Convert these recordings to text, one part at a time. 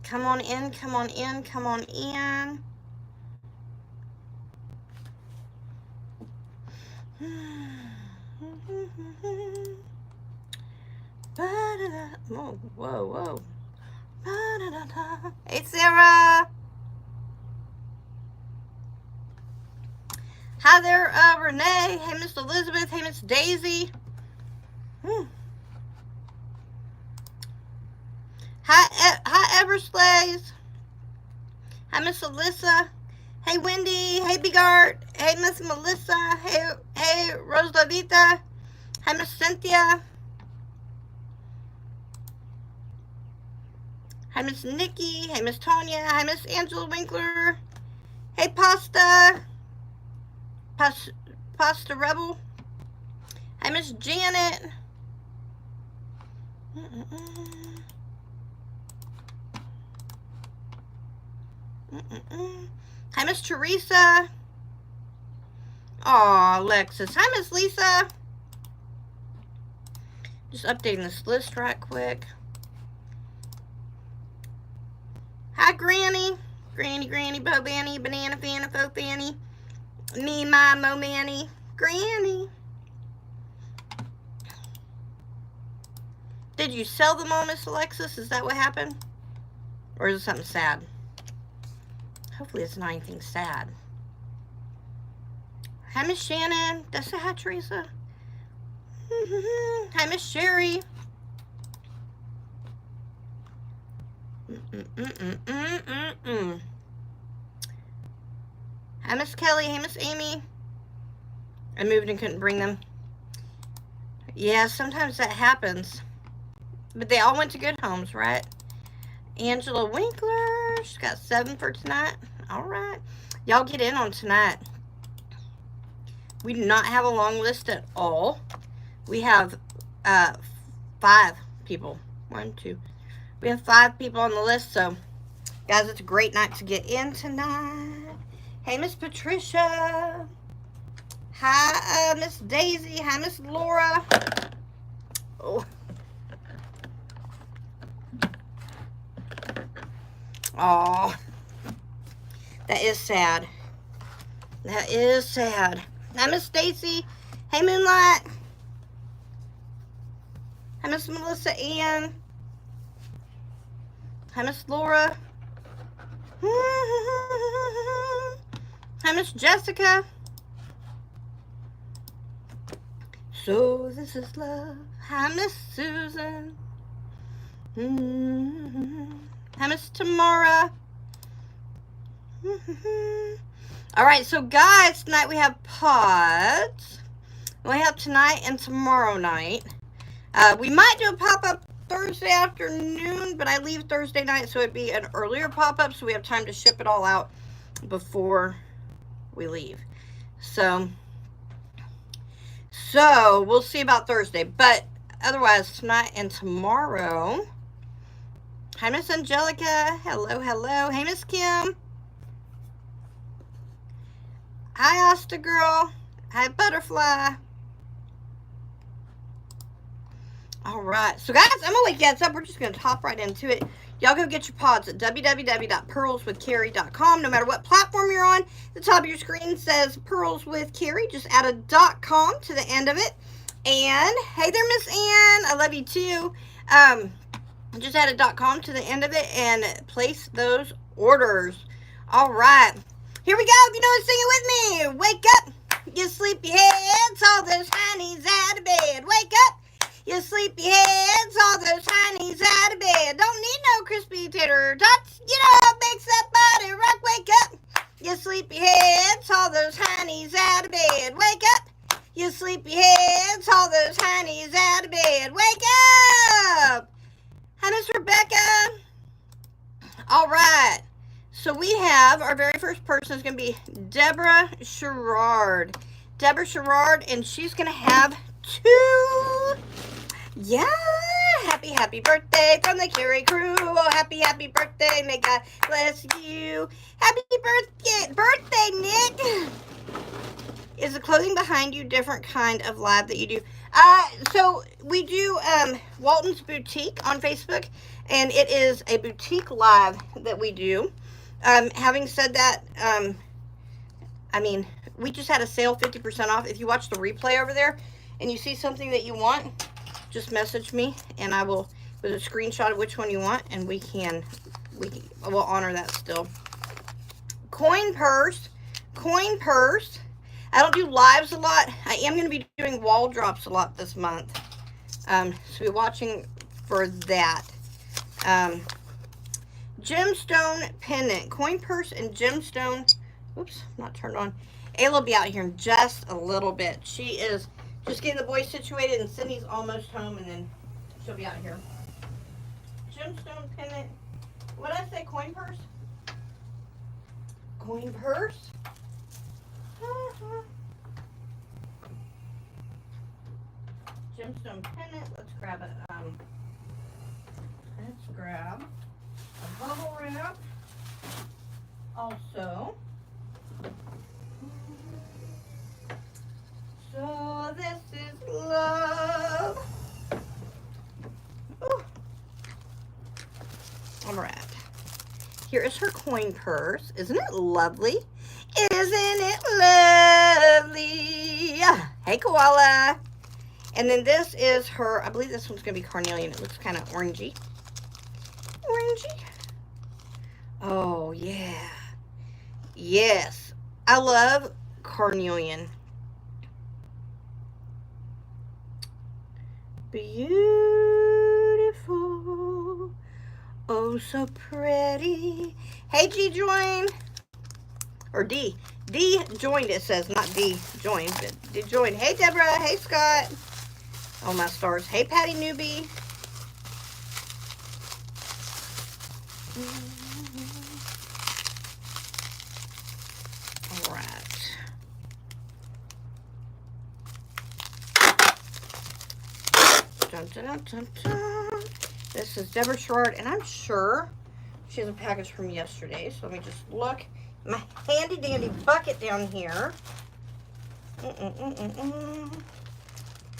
Come on in, come on in, come on in. Whoa, whoa, whoa. Hey, Sarah. Hi there, Renee. Hey, Miss Elizabeth. Hey, Miss Daisy. Hi, Everslays. Hi, Miss Alyssa. Hey, Wendy. Hey, Big Art. Hey, Miss Melissa. Hey, Rose Lavita. Hi, Miss Cynthia. Hi, Miss Nikki. Hey, Miss Tanya. Hi, Miss Angela Winkler. Hey, Pasta. Pasta Rebel. Hi, Miss Janet. Hi, Miss Teresa. Aw, Alexis. Hi, Miss Lisa. Just updating this list right quick. Hi, Granny. Granny, Bo Banny, Banana Fanny, Fo Fanny. Me, my, Mo Manny. Granny. Did you sell them all, Miss Alexis? Is that what happened? Or is it something sad? Hopefully it's not anything sad. Hi, Miss Shannon. Did I say hi, Teresa? Hi, Miss Sherry. Hi, Miss Kelly. Hey, Miss Amy. I moved and couldn't bring them. Yeah, sometimes that happens. But they all went to good homes, right? Angela Winkler. She's got 7 for tonight. All right. Y'all get in on tonight. We do not have a long list at all. We have 5 people. 1, 2. We have 5 people on the list. So, guys, it's a great night to get in tonight. Hey, Miss Patricia. Hi, Miss Daisy. Hi, Miss Laura. Oh. Aw. That is sad. That is sad. Hi, Miss Stacy. Hey, Moonlight. Hi, Miss Melissa Ann. Hi, Miss Laura. Hi, Miss Jessica. So this is love. Hi, Miss Susan. Hi, Miss Tamara. All right, so guys, tonight we have pods. We have tonight and tomorrow night. We might do a pop-up Thursday afternoon, but I leave Thursday night, so it'd be an earlier pop-up, so we have time to ship it all out before we leave. So we'll see about Thursday, but otherwise tonight and tomorrow. Hi, Miss Angelica. Hello, hello. Hey, Miss Kim. Hi, Asta Girl. Hi, Butterfly. All right. So, guys, I'm going to wake you guys up. We're just going to hop right into it. Y'all go get your pods at www.PearlsWithCarey.com. No matter what platform you're on, the top of your screen says Pearls with Carey. Just add a .com to the end of it. And, hey there, Miss Ann. I love you, too. Just add a .com to the end of it and place those orders. All right. Here we go. If you know it, sing it with me. Wake up, you sleepy heads. All those honeys out of bed. Wake up, you sleepy heads. All those honeys out of bed. Don't need no crispy tater tots. You know how it makes that body rock. Wake up, you sleepy heads. All those honeys out of bed. Wake up, you sleepy heads. All those honeys out of bed. Wake up. Hi, Miss Rebecca. All right. So we have our very first person is going to be Deborah Sherrard. Deborah Sherrard, and she's going to have 2. Yeah. Happy birthday from the Carey crew. Oh, happy birthday. May God bless you. Happy birthday, Nick. Is the clothing behind you different kind of live that you do? So we do Walton's Boutique on Facebook, and it is a boutique live that we do. Having said that, I mean, we just had a sale 50% off. If you watch the replay over there and you see something that you want, just message me and I will, with a screenshot of which one you want, and we'll honor that still. Coin purse. I don't do lives a lot. I am going to be doing wall drops a lot this month. So be watching for that. Gemstone pendant. Coin purse and gemstone. Oops, not turned on. Ayla will be out here in just a little bit. She is just getting the boys situated, and Cindy's almost home, and then she'll be out here. Gemstone pendant. What did I say? Coin purse? Coin purse? Gemstone pendant. Let's grab it. Let's grab a bubble wrap. Also, so this is love. Ooh. All right. Here is her coin purse. Isn't it lovely? Isn't it lovely? Hey, koala. And then this is her, I believe this one's going to be carnelian. It looks kind of orangey. Orangey. Oh, yeah. Yes. I love carnelian. Beautiful. Oh, so pretty. Hey, G joined. Or D. D joined, it says. Not D joined, but D joined. Hey, Deborah. Hey, Scott. Oh, my stars. Hey, Patty Newbie. All right. Dun, dun, dun, dun, dun. This is Deborah Sherrard, and I'm sure she has a package from yesterday. So let me just look. My handy dandy bucket down here.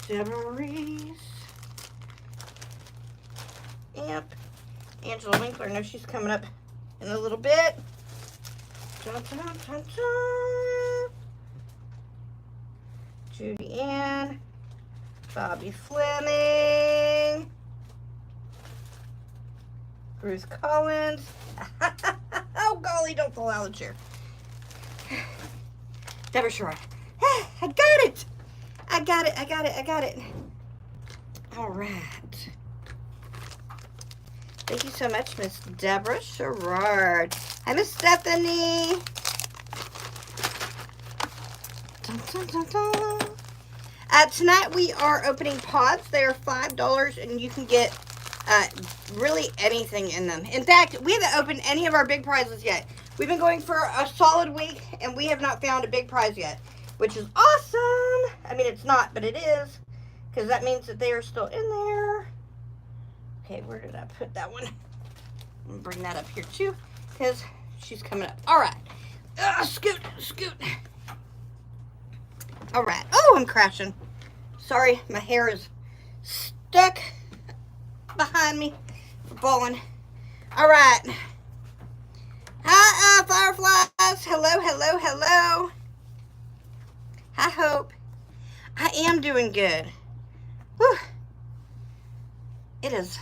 Deborah Reese. Yep. Angela Winkler. I know she's coming up in a little bit. Dun, dun, dun, dun, dun. Judy Ann. Bobby Fleming. Ruth Collins. Oh, golly, don't fall out of the chair. Deborah Sherrard. I got it. I got it. All right. Thank you so much, Miss Deborah Sherrard. Hi, Miss Stephanie. Dun, dun, dun, dun. Tonight we are opening pods. They are $5, and you can get really anything in them. In fact, we haven't opened any of our big prizes yet. We've been going for a solid week, and we have not found a big prize yet, which is awesome. I mean, it's not, but it is, because that means that they are still in there. Okay, where did I put that one? I'm going to bring that up here, too, because she's coming up. All right. Scoot. All right. Oh, I'm crashing. Sorry, my hair is stuck behind me for balling. All right. Hi, Fireflies. Hello. I hope. I am doing good. Whew. It is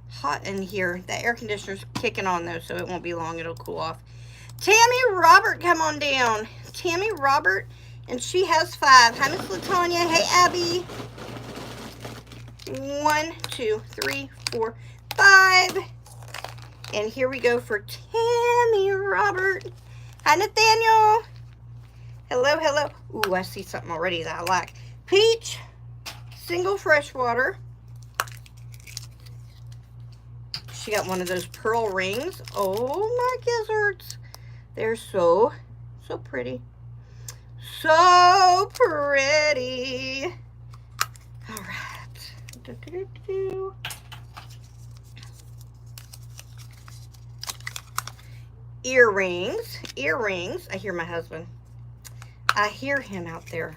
hot in here. The air conditioner's kicking on, though, so it won't be long. It'll cool off. Tammy Robert, come on down. Tammy Robert, and she has 5. Hi, Miss Latonya. Hey, Abby. 1, 2, 3, 4, 5. And here we go for Tammy Robert. Hi, Nathaniel. Hello. Ooh, I see something already that I like. Peach, single freshwater. She got one of those pearl rings. Oh, my gizzards. They're so pretty. So pretty. All right. Earrings. I hear my husband. I hear him out there.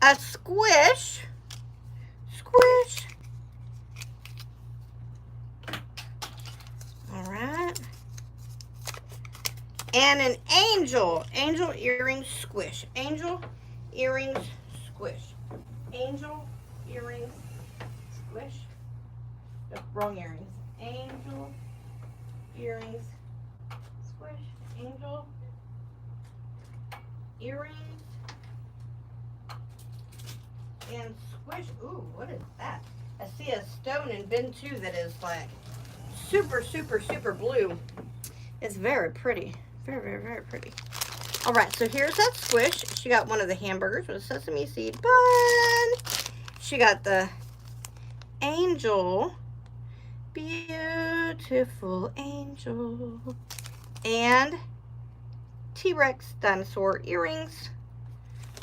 A squish. Squish. All right. And an angel. Angel earrings squish. Angel earrings squish. Angel earrings squish. No, wrong earrings. Angel earrings squish. Angel earrings and squish. Ooh, what is that? I see a stone in bin 2 that is like super, super, super blue. It's very pretty. Very, very, very pretty. All right, so here's that squish. She got one of the hamburgers with a sesame seed bun. She got the angel, beautiful angel, and T-Rex dinosaur earrings.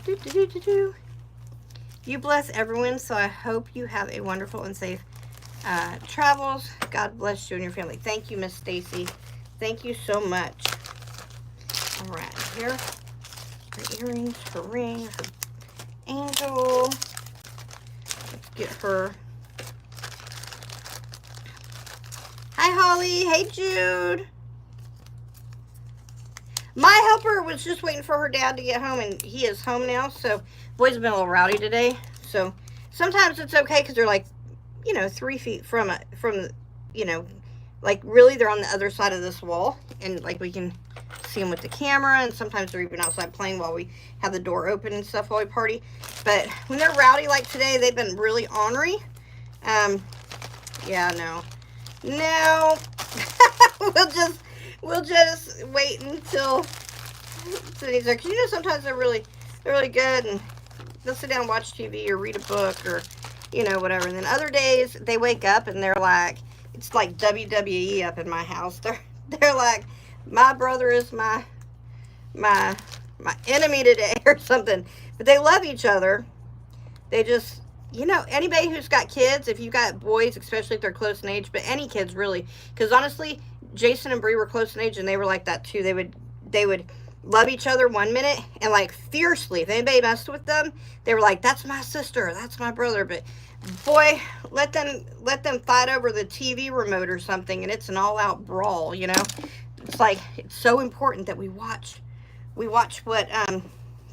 Do, do, do, do, do. You bless everyone, so I hope you have a wonderful and safe travels. God bless you and your family. Thank you, Miss Stacy. Thank you so much. All right, here, her earrings, her ring, her angel. Let's get her. Hi, Holly. Hey, Jude. My helper was just waiting for her dad to get home, and he is home now, so boys have been a little rowdy today. So sometimes it's okay because they're like, you know, 3 feet from, you know, like really they're on the other side of this wall, and like we can see them with the camera, and sometimes they're even outside playing while we have the door open and stuff while we party. But when they're rowdy like today, they've been really ornery. Yeah, no, we'll just wait until he's there. 'Cause you know sometimes they're really good, and they'll sit down and watch TV or read a book or, you know, whatever. And then other days they wake up and they're like, it's like WWE up in my house. They're like, my brother is my enemy today or something. But they love each other. They just, you know, anybody who's got kids, if you got boys, especially if they're close in age, but any kids really, because honestly, Jason and Bree were close in age and they were like that too. They would love each other one minute and like fiercely, if anybody messed with them, they were like, that's my sister, that's my brother. But boy, let them fight over the TV remote or something, and it's an all-out brawl, you know. It's like, it's so important that we watch what I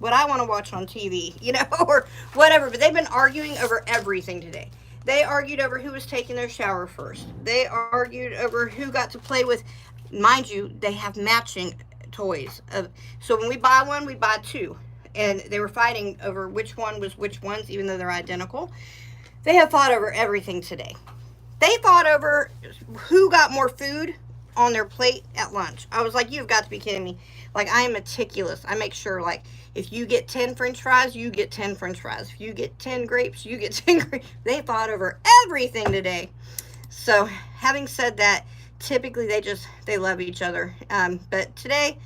want to watch on TV, you know, or whatever. But they've been arguing over everything today. They argued over who was taking their shower first. They argued over who got to play with. Mind you, they have matching toys. So when we buy one, we buy two. And they were fighting over which one was which ones, even though they're identical. They have fought over everything today. They fought over who got more food on their plate at lunch. I was like, you've got to be kidding me. Like, I am meticulous. I make sure, like, if you get 10 French fries, you get 10 French fries. If you get 10 grapes, you get 10 grapes. They fought over everything today. So, having said that, typically they love each other. But today,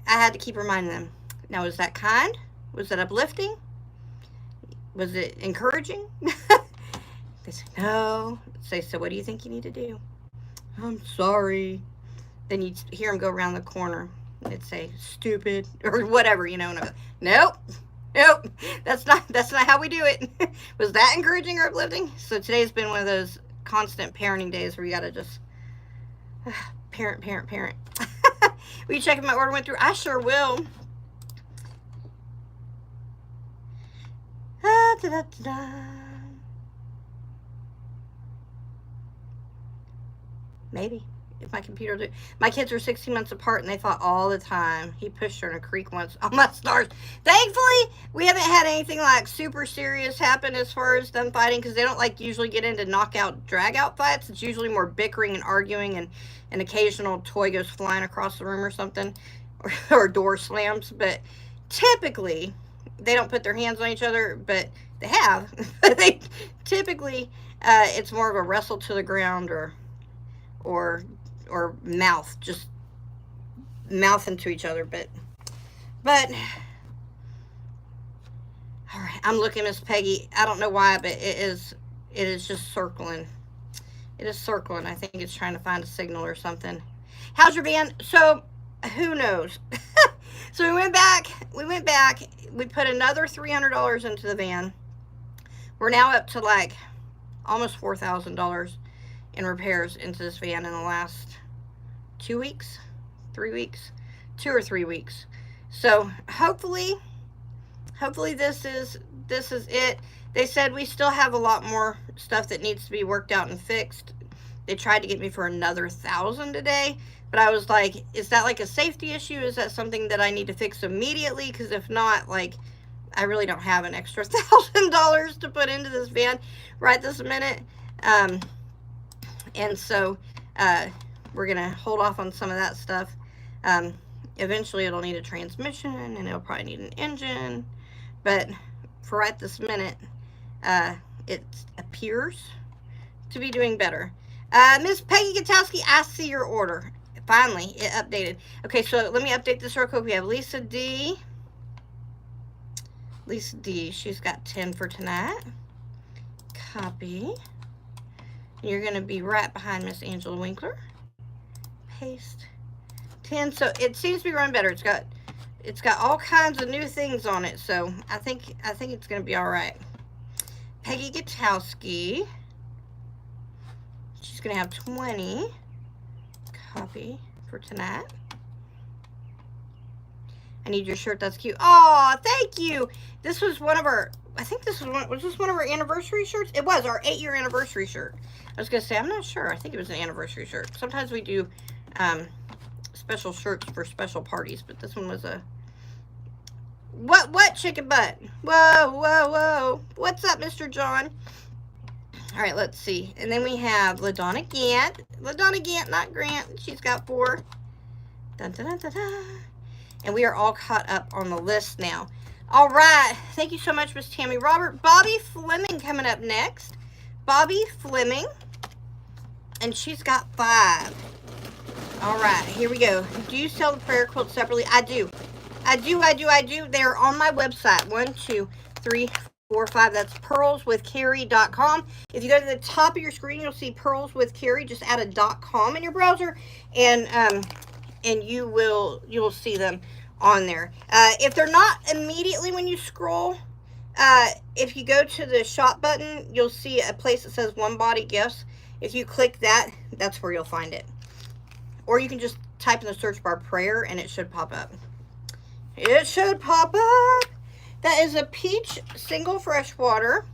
I had to keep reminding them. Now, was that kind? Was it uplifting? Was it encouraging? They say, no. Say, so what do you think you need to do? I'm sorry. Then you'd hear them go around the corner. They'd say, stupid, or whatever, you know. And I go, nope. That's not how we do it. Was that encouraging or uplifting? So today's been one of those constant parenting days where you got to just parent. Will you check if my order went through? I sure will. Maybe. If my computer will do. My kids are 16 months apart and they fought all the time. He pushed her in a creek once. Oh my stars. Thankfully, we haven't had anything like super serious happen as far as them fighting, because they don't like usually get into knockout, drag out fights. It's usually more bickering and arguing, and an occasional toy goes flying across the room or something, or door slams. But typically, they don't put their hands on each other, but they have. But they typically, it's more of a wrestle to the ground or mouth, just mouth into each other. But all right, I'm looking, Miss Peggy. I don't know why, but it is just circling. It is circling. I think it's trying to find a signal or something. How's your van? So, who knows? So we went back, we put another $300 into the van. We're now up to like almost $4,000 in repairs into this van in the last 2 weeks, 3 weeks, 2 or 3 weeks. So hopefully this is it. They said we still have a lot more stuff that needs to be worked out and fixed. They tried to get me for another $1,000 today, but I was like, is that like a safety issue? Is that something that I need to fix immediately? Because if not, like, I really don't have an extra $1,000 to put into this van right this minute. And so we're gonna hold off on some of that stuff. Eventually it'll need a transmission and it'll probably need an engine, but for right this minute, it appears to be doing better. Miss Peggy Gutowski, I see your order. Finally, it updated. Okay, so let me update this real quick. We have Lisa D. Lisa D, she's got 10 for tonight. Copy. You're going to be right behind Miss Angela Winkler. Paste. 10. So it seems to be running better. It's got all kinds of new things on it, so I think it's going to be all right. Peggy Gutowski. She's going to have 20. Copy for tonight. I need your shirt. That's cute. Oh, thank you. This was one of our, I think this was this one of our anniversary shirts? It was our 8-year anniversary shirt. I was going to say, I'm not sure. I think it was an anniversary shirt. Sometimes we do special shirts for special parties, but this one was a, what chicken butt? Whoa, whoa, whoa. What's up, Mr. John? All right, let's see. And then we have LaDonna Gant. LaDonna Gant, not Grant. She's got 4. Dun, dun, dun, dun, dun. And we are all caught up on the list now. All right. Thank you so much, Miss Tammy Robert. Bobby Fleming coming up next. Bobby Fleming. And she's got 5. All right. Here we go. Do you sell the prayer quilt separately? I do. I do. They're on my website. 1, 2, 3, 4, 5. That's PearlsWithCarey.com. If you go to the top of your screen, you'll see PearlsWithCarey. Just add a .com in your browser, and you'll see them on there. If they're not immediately when you scroll, if you go to the shop button, you'll see a place that says One Body Gifts. If you click that, that's where you'll find it. Or you can just type in the search bar prayer and it should pop up. It should pop up. That is a peach single fresh water.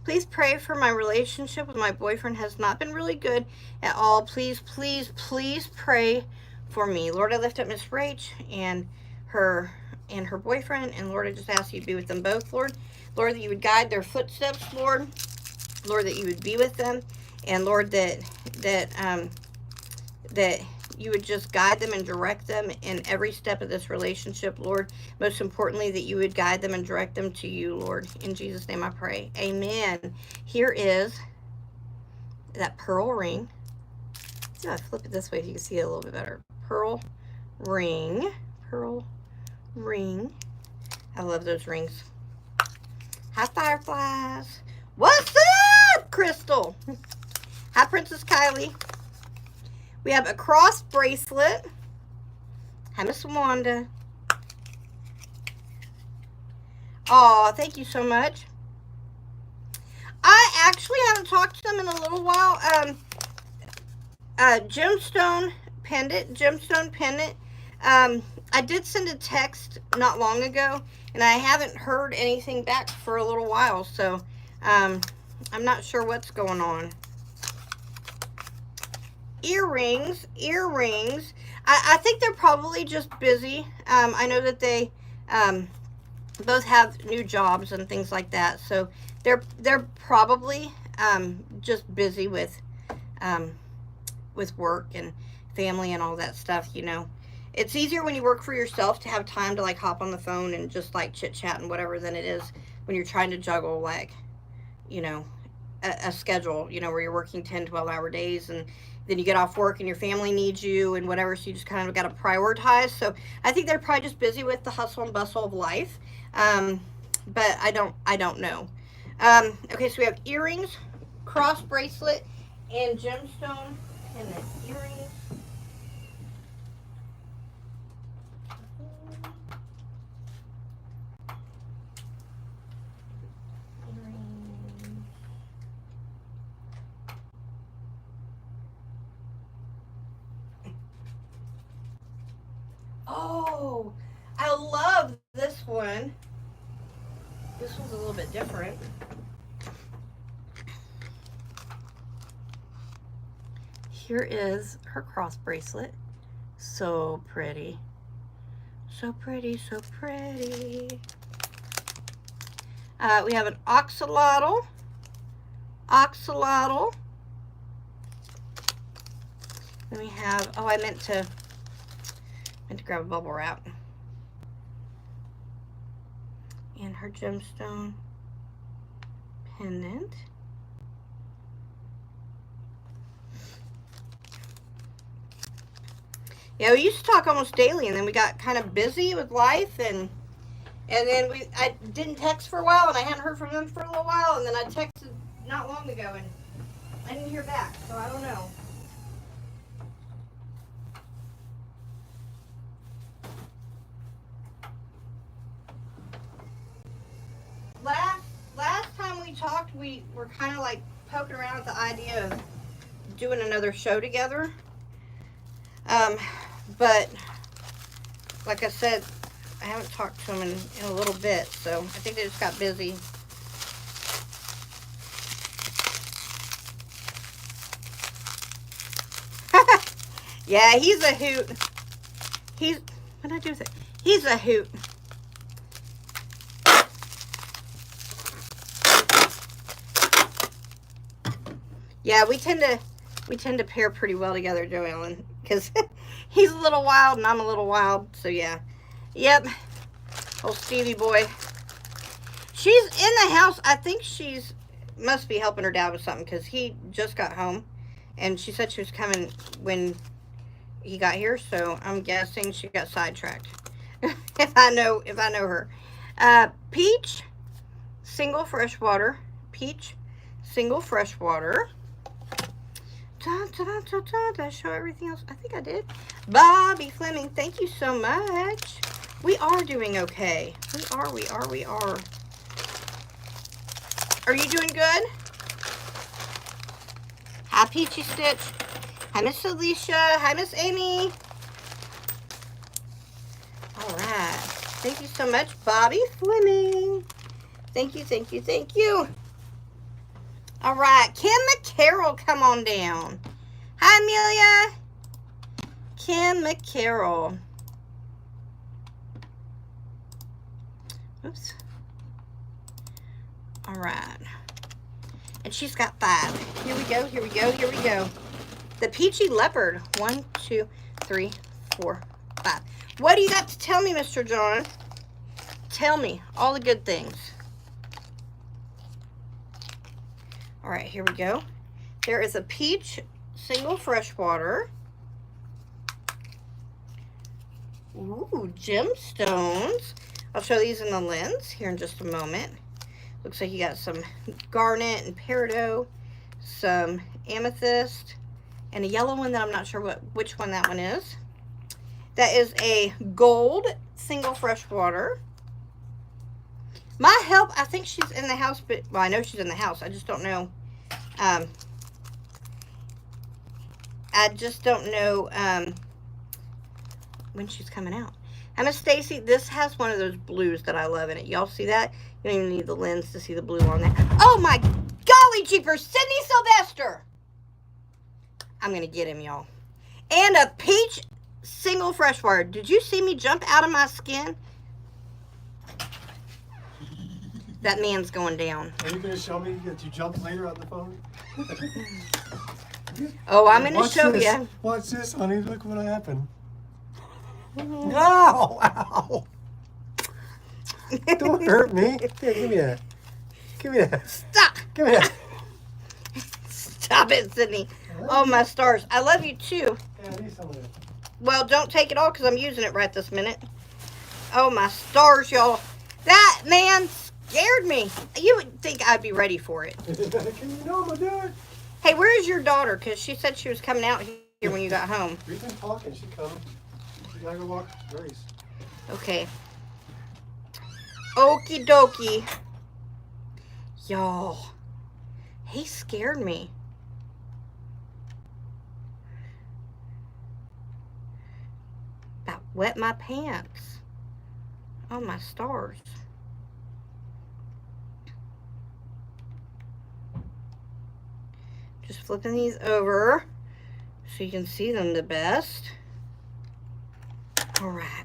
Please pray for my relationship with my boyfriend has not been really good at all. Please, please, please pray for me. Lord, I lift up Miss Rach and her boyfriend, and Lord, I just ask you to be with them both, Lord. Lord, that you would guide their footsteps, Lord. Lord, that you would be with them, and Lord, that you would just guide them and direct them in every step of this relationship, Lord. Most importantly, that you would guide them and direct them to you, Lord. In Jesus' name I pray. Amen. Here is that pearl ring. Yeah, flip it this way so you can see it a little bit better. Pearl ring. Pearl ring. I love those rings. Hi, Fireflies. What's up, Crystal? Hi, Princess Kylie. We have a cross bracelet. Hi, Miss Wanda. Oh, thank you so much. I actually haven't talked to them in a little while. Gemstone pendant. I did send a text not long ago, and I haven't heard anything back for a little while, so I'm not sure what's going on. Earrings. I think they're probably just busy. I know that they both have new jobs and things like that, so they're probably just busy with work and family and all that stuff, you know. It's easier when you work for yourself to have time to like hop on the phone and just like chit chat and whatever than it is when you're trying to juggle, like, you know, a schedule, you know, where you're working 10-12 hour days, and then you get off work and your family needs you and whatever, so you just kind of got to prioritize. So I think they're probably just busy with the hustle and bustle of life, but I don't know. Okay, so we have earrings, cross bracelet, and gemstone, and the earrings. Oh, I love this one. This one's a little bit different. Here is her cross bracelet. So pretty. So pretty, so pretty. We have an axolotl. Axolotl. Then we have, oh, I meant to grab a bubble wrap. And her gemstone pendant. Yeah, we used to talk almost daily, and then we got kind of busy with life, and then I didn't text for a while, and I hadn't heard from them for a little while, and then I texted not long ago, and I didn't hear back, so I don't know. Last time we talked, we were kind of like poking around at the idea of doing another show together. But like I said, I haven't talked to them in a little bit, so I think they just got busy. Yeah, he's a hoot. What did I do with it? He's a hoot. Yeah, we tend to pair pretty well together, Joellen, because he's a little wild and I'm a little wild. So yeah, yep. Old Stevie boy. She's in the house. I think must be helping her dad with something, because he just got home, and she said she was coming when he got here. So I'm guessing she got sidetracked. if I know her. Peach, single freshwater. Peach, single freshwater. Did I show everything else? I think I did. Bobby Fleming, thank you so much. We are doing okay. We are. Are you doing good? Hi, Peachy Stitch. Hi, Miss Alicia. Hi, Miss Amy. All right. Thank you so much, Bobby Fleming. Thank you. All right, Kim McCarroll, come on down. Hi, Amelia. Kim McCarroll. Oops. All right. And she's got 5. Here we go. The Peachy Leopard. 1, 2, 3, 4, 5. What do you got to tell me, Mr. John? Tell me all the good things. All right, here we go. There is a peach single freshwater. Ooh, gemstones. I'll show these in the lens here in just a moment. Looks like you got some garnet and peridot, some amethyst, and a yellow one that I'm not sure which one that one is. That is a gold single freshwater. My help, I think she's in the house, but, well, I know she's in the house. I just don't know. When she's coming out. Hi, Miss Stacy. This has one of those blues that I love in it. Y'all see that? You don't even need the lens to see the blue on there. Oh, my golly jeepers. Sydney Sylvester. I'm going to get him, y'all. And a peach single freshwater. Did you see me jump out of my skin? That man's going down. Are you going to show me that you jumped later on the phone? Oh, I'm going to show you. Watch this, honey. Look what happened. Ow! Ow! Don't hurt me. Here, give me that. Give me that. Stop. Give me that. Stop it, Sydney. Oh, my stars. I love you, too. Yeah, I need some of this. Well, don't take it all, because I'm using it right this minute. Oh, my stars, y'all. That man scared me. You would think I'd be ready for it. Can you know I'm going to do it? Hey, where is your daughter? Because she said she was coming out here when you got home. We've been talking. She's coming. She got to go walk Grace. Okay. Okie dokie. Y'all. He scared me. wet my pants. Oh, my stars. Just flipping these over so you can see them the best. All right.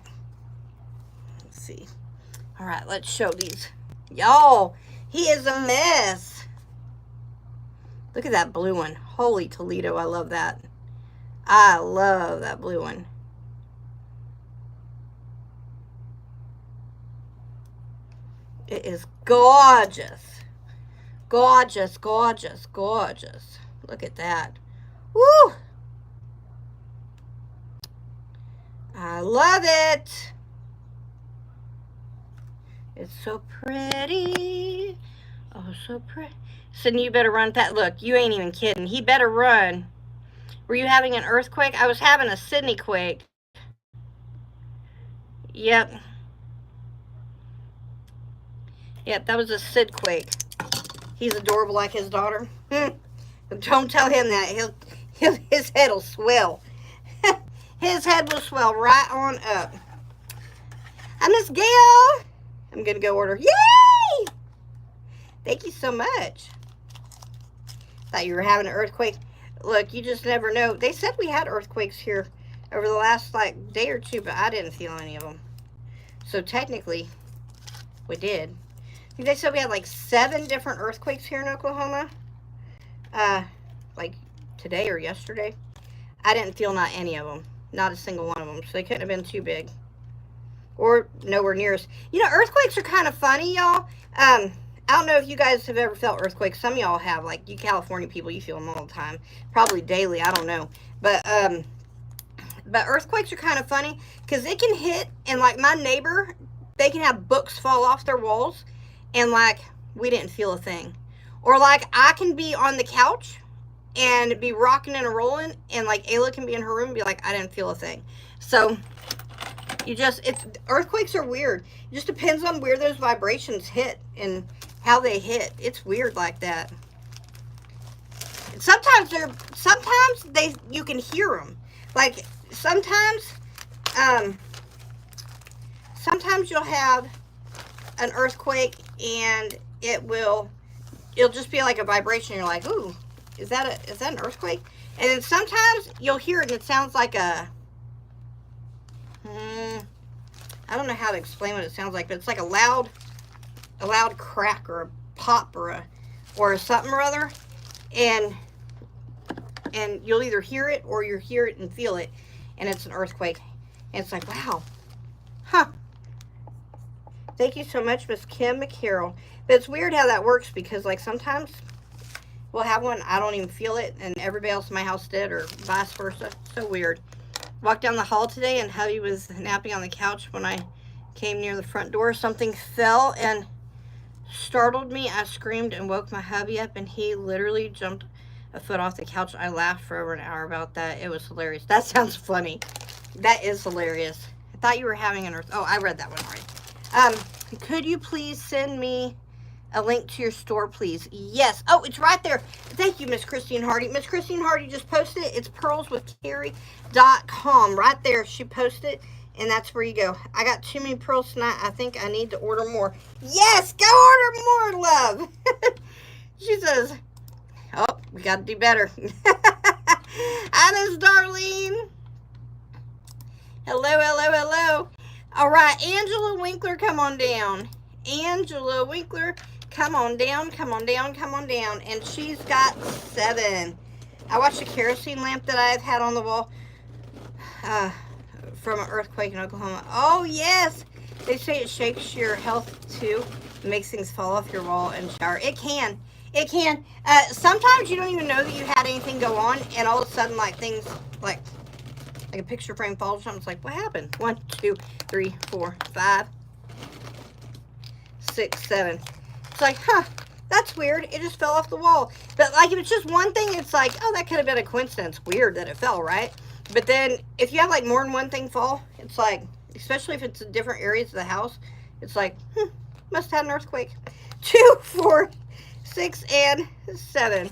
Let's see. All right, let's show these. Y'all, he is a mess. Look at that blue one. Holy Toledo, I love that. I love that blue one. It is gorgeous. Gorgeous, gorgeous, gorgeous. Look at that. Woo! I love it. It's so pretty. Oh, so pretty. Sydney, you better run that. Look, you ain't even kidding. He better run. Were you having an earthquake? I was having a Sydney quake. Yep. Yep, that was a Sid quake. He's adorable like his daughter. Don't tell him that. His head will swell. His head will swell right on up. I Miss Gail. I'm going to go order. Yay! Thank you so much. Thought you were having an earthquake. Look, you just never know. They said we had earthquakes here over the last like day or two, but I didn't feel any of them. So technically, we did. I think they said we had like 7 different earthquakes here in Oklahoma. Like today or yesterday. I didn't feel not any of them. Not a single one of them. So they couldn't have been too big. Or nowhere near us. You know, earthquakes are kind of funny, y'all. I don't know if you guys have ever felt earthquakes. Some of y'all have. Like, you California people, you feel them all the time. Probably daily. I don't know. But earthquakes are kind of funny. Because it can hit. And, like, my neighbor, they can have books fall off their walls. And, like, we didn't feel a thing. Or, like, I can be on the couch and be rocking and rolling. And, like, Ayla can be in her room and be like, I didn't feel a thing. So, earthquakes are weird. It just depends on where those vibrations hit and how they hit. It's weird like that. Sometimes you can hear them. Like, sometimes you'll have an earthquake and it'll just be like a vibration. You're like, ooh, is that an earthquake? And then sometimes you'll hear it and it sounds like a, I don't know how to explain what it sounds like, but it's like a loud crack or a pop or something or other. And you'll either hear it or you hear it and feel it. And it's an earthquake. And it's like, wow. Huh. Thank you so much, Miss Kim McCarroll. But it's weird how that works because, like, sometimes we'll have one, I don't even feel it, and everybody else in my house did, or vice versa. So weird. Walked down the hall today, and hubby was napping on the couch. When I came near the front door, something fell and startled me. I screamed and woke my hubby up, and he literally jumped a foot off the couch. I laughed for over an hour about that. It was hilarious. That sounds funny. That is hilarious. I thought you were having an earth. Oh, I read that one already. Could you please send me a link to your store, please? Yes. Oh, it's right there. Thank you, Miss Christine Hardy. Miss Christine Hardy just posted it. It's PearlsWithCarey.com. Right there. She posted it, and that's where you go. I got too many pearls tonight. I think I need to order more. Yes, go order more, love. She says, oh, we got to do better. Hi, Miss Darlene. Hello, hello, hello. All right, Angela Winkler, come on down. Angela Winkler, come on down, come on down, come on down. And she's got 7. I watched a kerosene lamp that I've had on the wall from an earthquake in Oklahoma. Oh, yes. They say it shakes your health, too. It makes things fall off your wall and shower. It can. It can. Sometimes you don't even know that you had anything go on, and all of a sudden, like, things, like a picture frame falls or something. It's like, what happened? 1, 2, 3, 4, 5, 6, 7. It's like, huh, that's weird. It just fell off the wall. But, like, if it's just one thing, it's like, oh, that could have been a coincidence. Weird that it fell, right? But then, if you have, like, more than one thing fall, it's like, especially if it's in different areas of the house, it's like, must have had an earthquake. 2, 4, 6, and 7.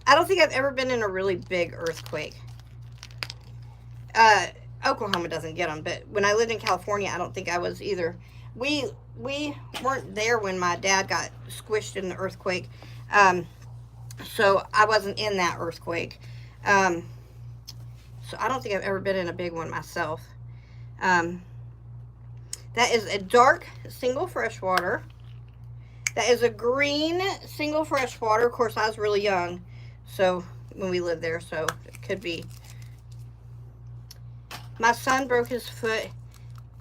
I don't think I've ever been in a really big earthquake. Oklahoma doesn't get them, but when I lived in California, I don't think I was either. We weren't there when my dad got squished in the earthquake, so I wasn't in that earthquake. So I don't think I've ever been in a big one myself. That is a dark single freshwater. That is a green single freshwater. Of course, I was really young, so when we lived there, so it could be. My son broke his foot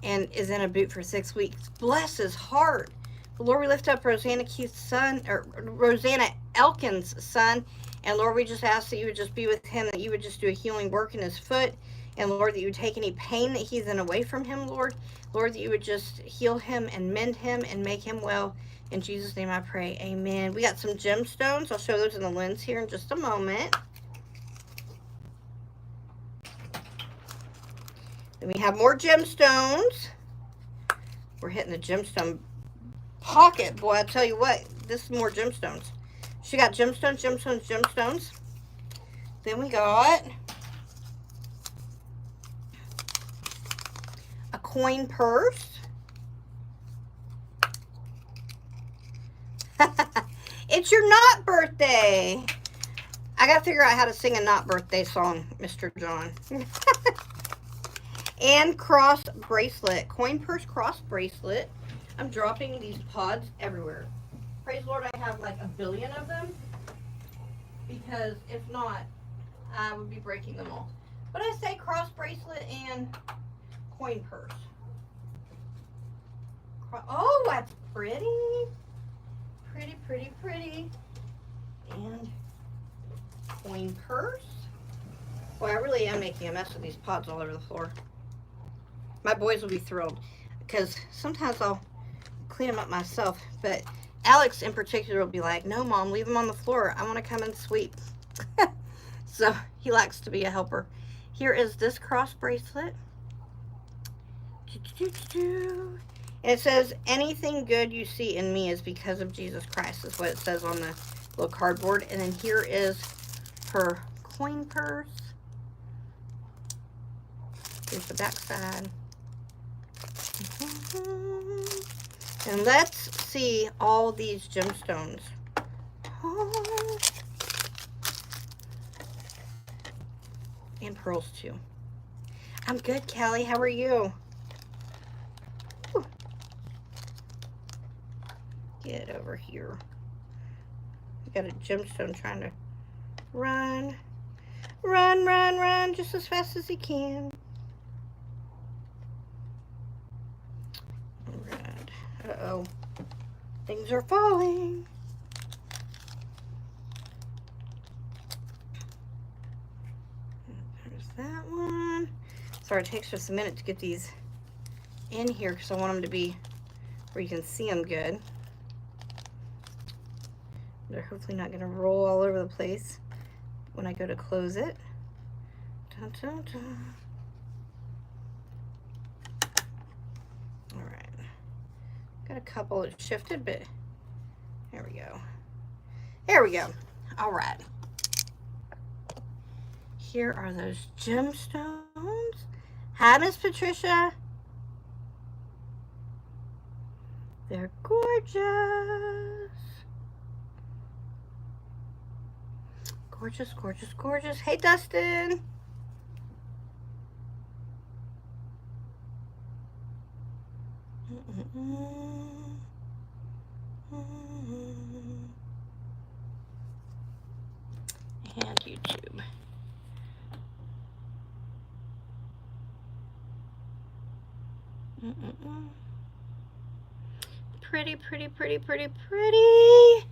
and is in a boot for 6 weeks. Bless his heart. Lord, we lift up Rosanna Keith's son, or Rosanna Elkin's son. And Lord, we just ask that you would just be with him, that you would just do a healing work in his foot. And Lord, that you would take any pain that he's in away from him, Lord. Lord, that you would just heal him and mend him and make him well. In Jesus' name I pray, amen. We got some gemstones. I'll show those in the lens here in just a moment. Then we have more gemstones. We're hitting the gemstone pocket. Boy, I tell you what, this is more gemstones. She got gemstones, gemstones, gemstones. Then we got a coin purse. It's your not birthday. I got to figure out how to sing a not birthday song, Mr. John. And cross bracelet. Coin purse cross bracelet. I'm dropping these pods everywhere. Praise the Lord, I have like 1 billion of them. Because if not, I would be breaking them all. But I say cross bracelet and coin purse. Oh, that's pretty. Pretty, pretty, pretty. And coin purse. Boy, I really am making a mess of these pods all over the floor. My boys will be thrilled because sometimes I'll clean them up myself, but Alex in particular will be like, no, Mom, leave them on the floor. I want to come and sweep. So he likes to be a helper. Here is this cross bracelet. And it says, anything good you see in me is because of Jesus Christ, is what it says on the little cardboard. And then here is her coin purse. Here's the back side. And let's see all these gemstones. Oh. And pearls too. I'm good, Callie. How are you? Whew. Get over here. We got a gemstone trying to run. Run, run, run just as fast as he can. Uh-oh. Things are falling. There's that one. Sorry, it takes just a minute to get these in here because I want them to be where you can see them good. They're hopefully not going to roll all over the place when I go to close it. Dun, dun, dun. Got a couple that shifted, but there we go. There we go. All right. Here are those gemstones. Hi, Miss Patricia. They're gorgeous. Gorgeous, gorgeous, gorgeous. Hey, Dustin. And YouTube. Pretty, pretty, pretty, pretty, pretty.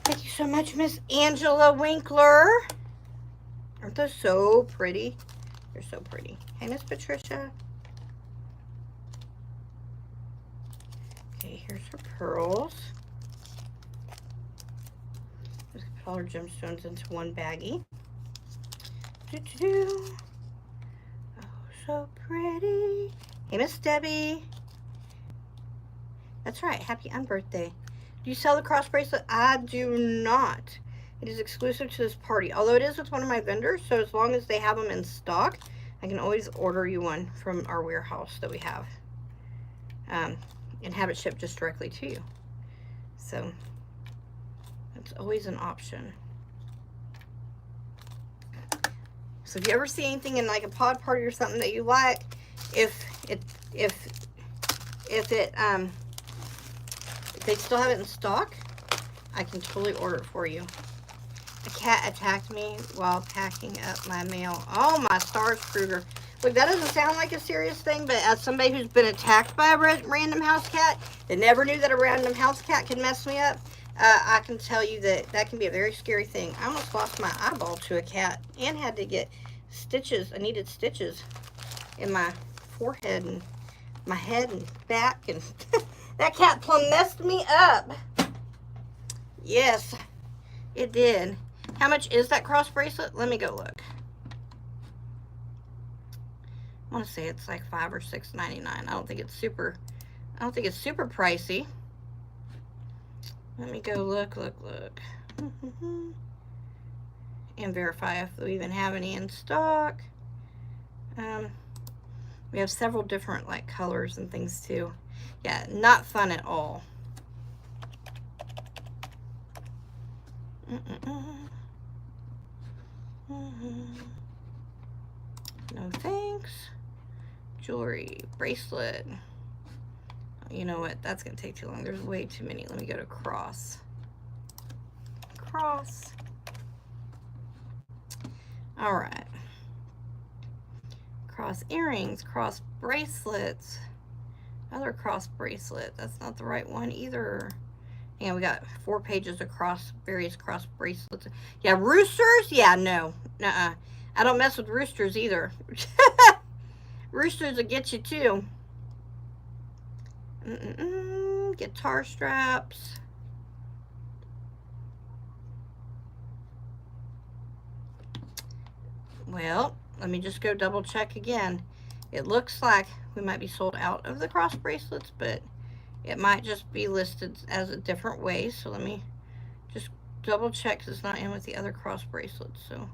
Thank you so much, Miss Angela Winkler. Aren't those so pretty? They're so pretty. Hey, Miss Patricia. Okay, here's her pearls. Let's put all her gemstones into one baggie. Oh, so pretty. Hey, Miss Debbie. That's right. Happy unbirthday. Do you sell the cross bracelet? I do not. It is exclusive to this party, although it is with one of my vendors, so as long as they have them in stock, I can always order you one from our warehouse that we have, and have it shipped just directly to you. So that's always an option. So if you ever see anything in like a pod party or something that you like, if they still have it in stock, I can totally order it for you. A cat attacked me while packing up my mail. Oh my stars, Kruger. Look, that doesn't sound like a serious thing, but as somebody who's been attacked by a random house cat that never knew that a random house cat could mess me up, I can tell you that that can be a very scary thing. I almost lost my eyeball to a cat and had to get stitches. I needed stitches in my forehead and my head and back, and that cat plumb messed me up. Yes, it did. How much is that cross bracelet? Let me go look. I want to say it's like $5 or $6.99. I don't think it's super pricey. Let me go look. And verify if we even have any in stock. We have several different like colors and things too. Yeah, not fun at all. No thanks. Jewelry, bracelet. You know what? That's gonna take too long. There's way too many. Let me go to cross. Cross. All right. Cross earrings, cross bracelets, other cross bracelet. That's not the right one either. And we got 4 pages of various cross bracelets. Yeah, roosters? Yeah, no. Nuh-uh. I don't mess with roosters either. Roosters will get you too. Guitar straps. Well, let me just go double check again. It looks like we might be sold out of the cross bracelets, but it might just be listed as a different way. So let me just double check because it's not in with the other cross bracelets. So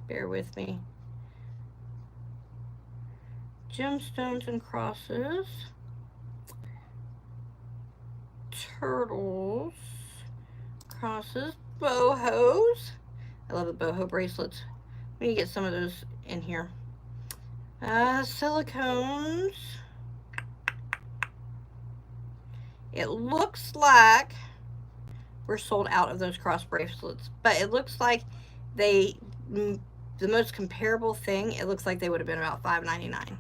bear with me. Gemstones and crosses. Turtles. Crosses. Bohos. I love the boho bracelets. We need to get some of those in here. Silicones. It looks like we're sold out of those cross bracelets, but it looks like the most comparable thing, it looks like they would have been about $5.99.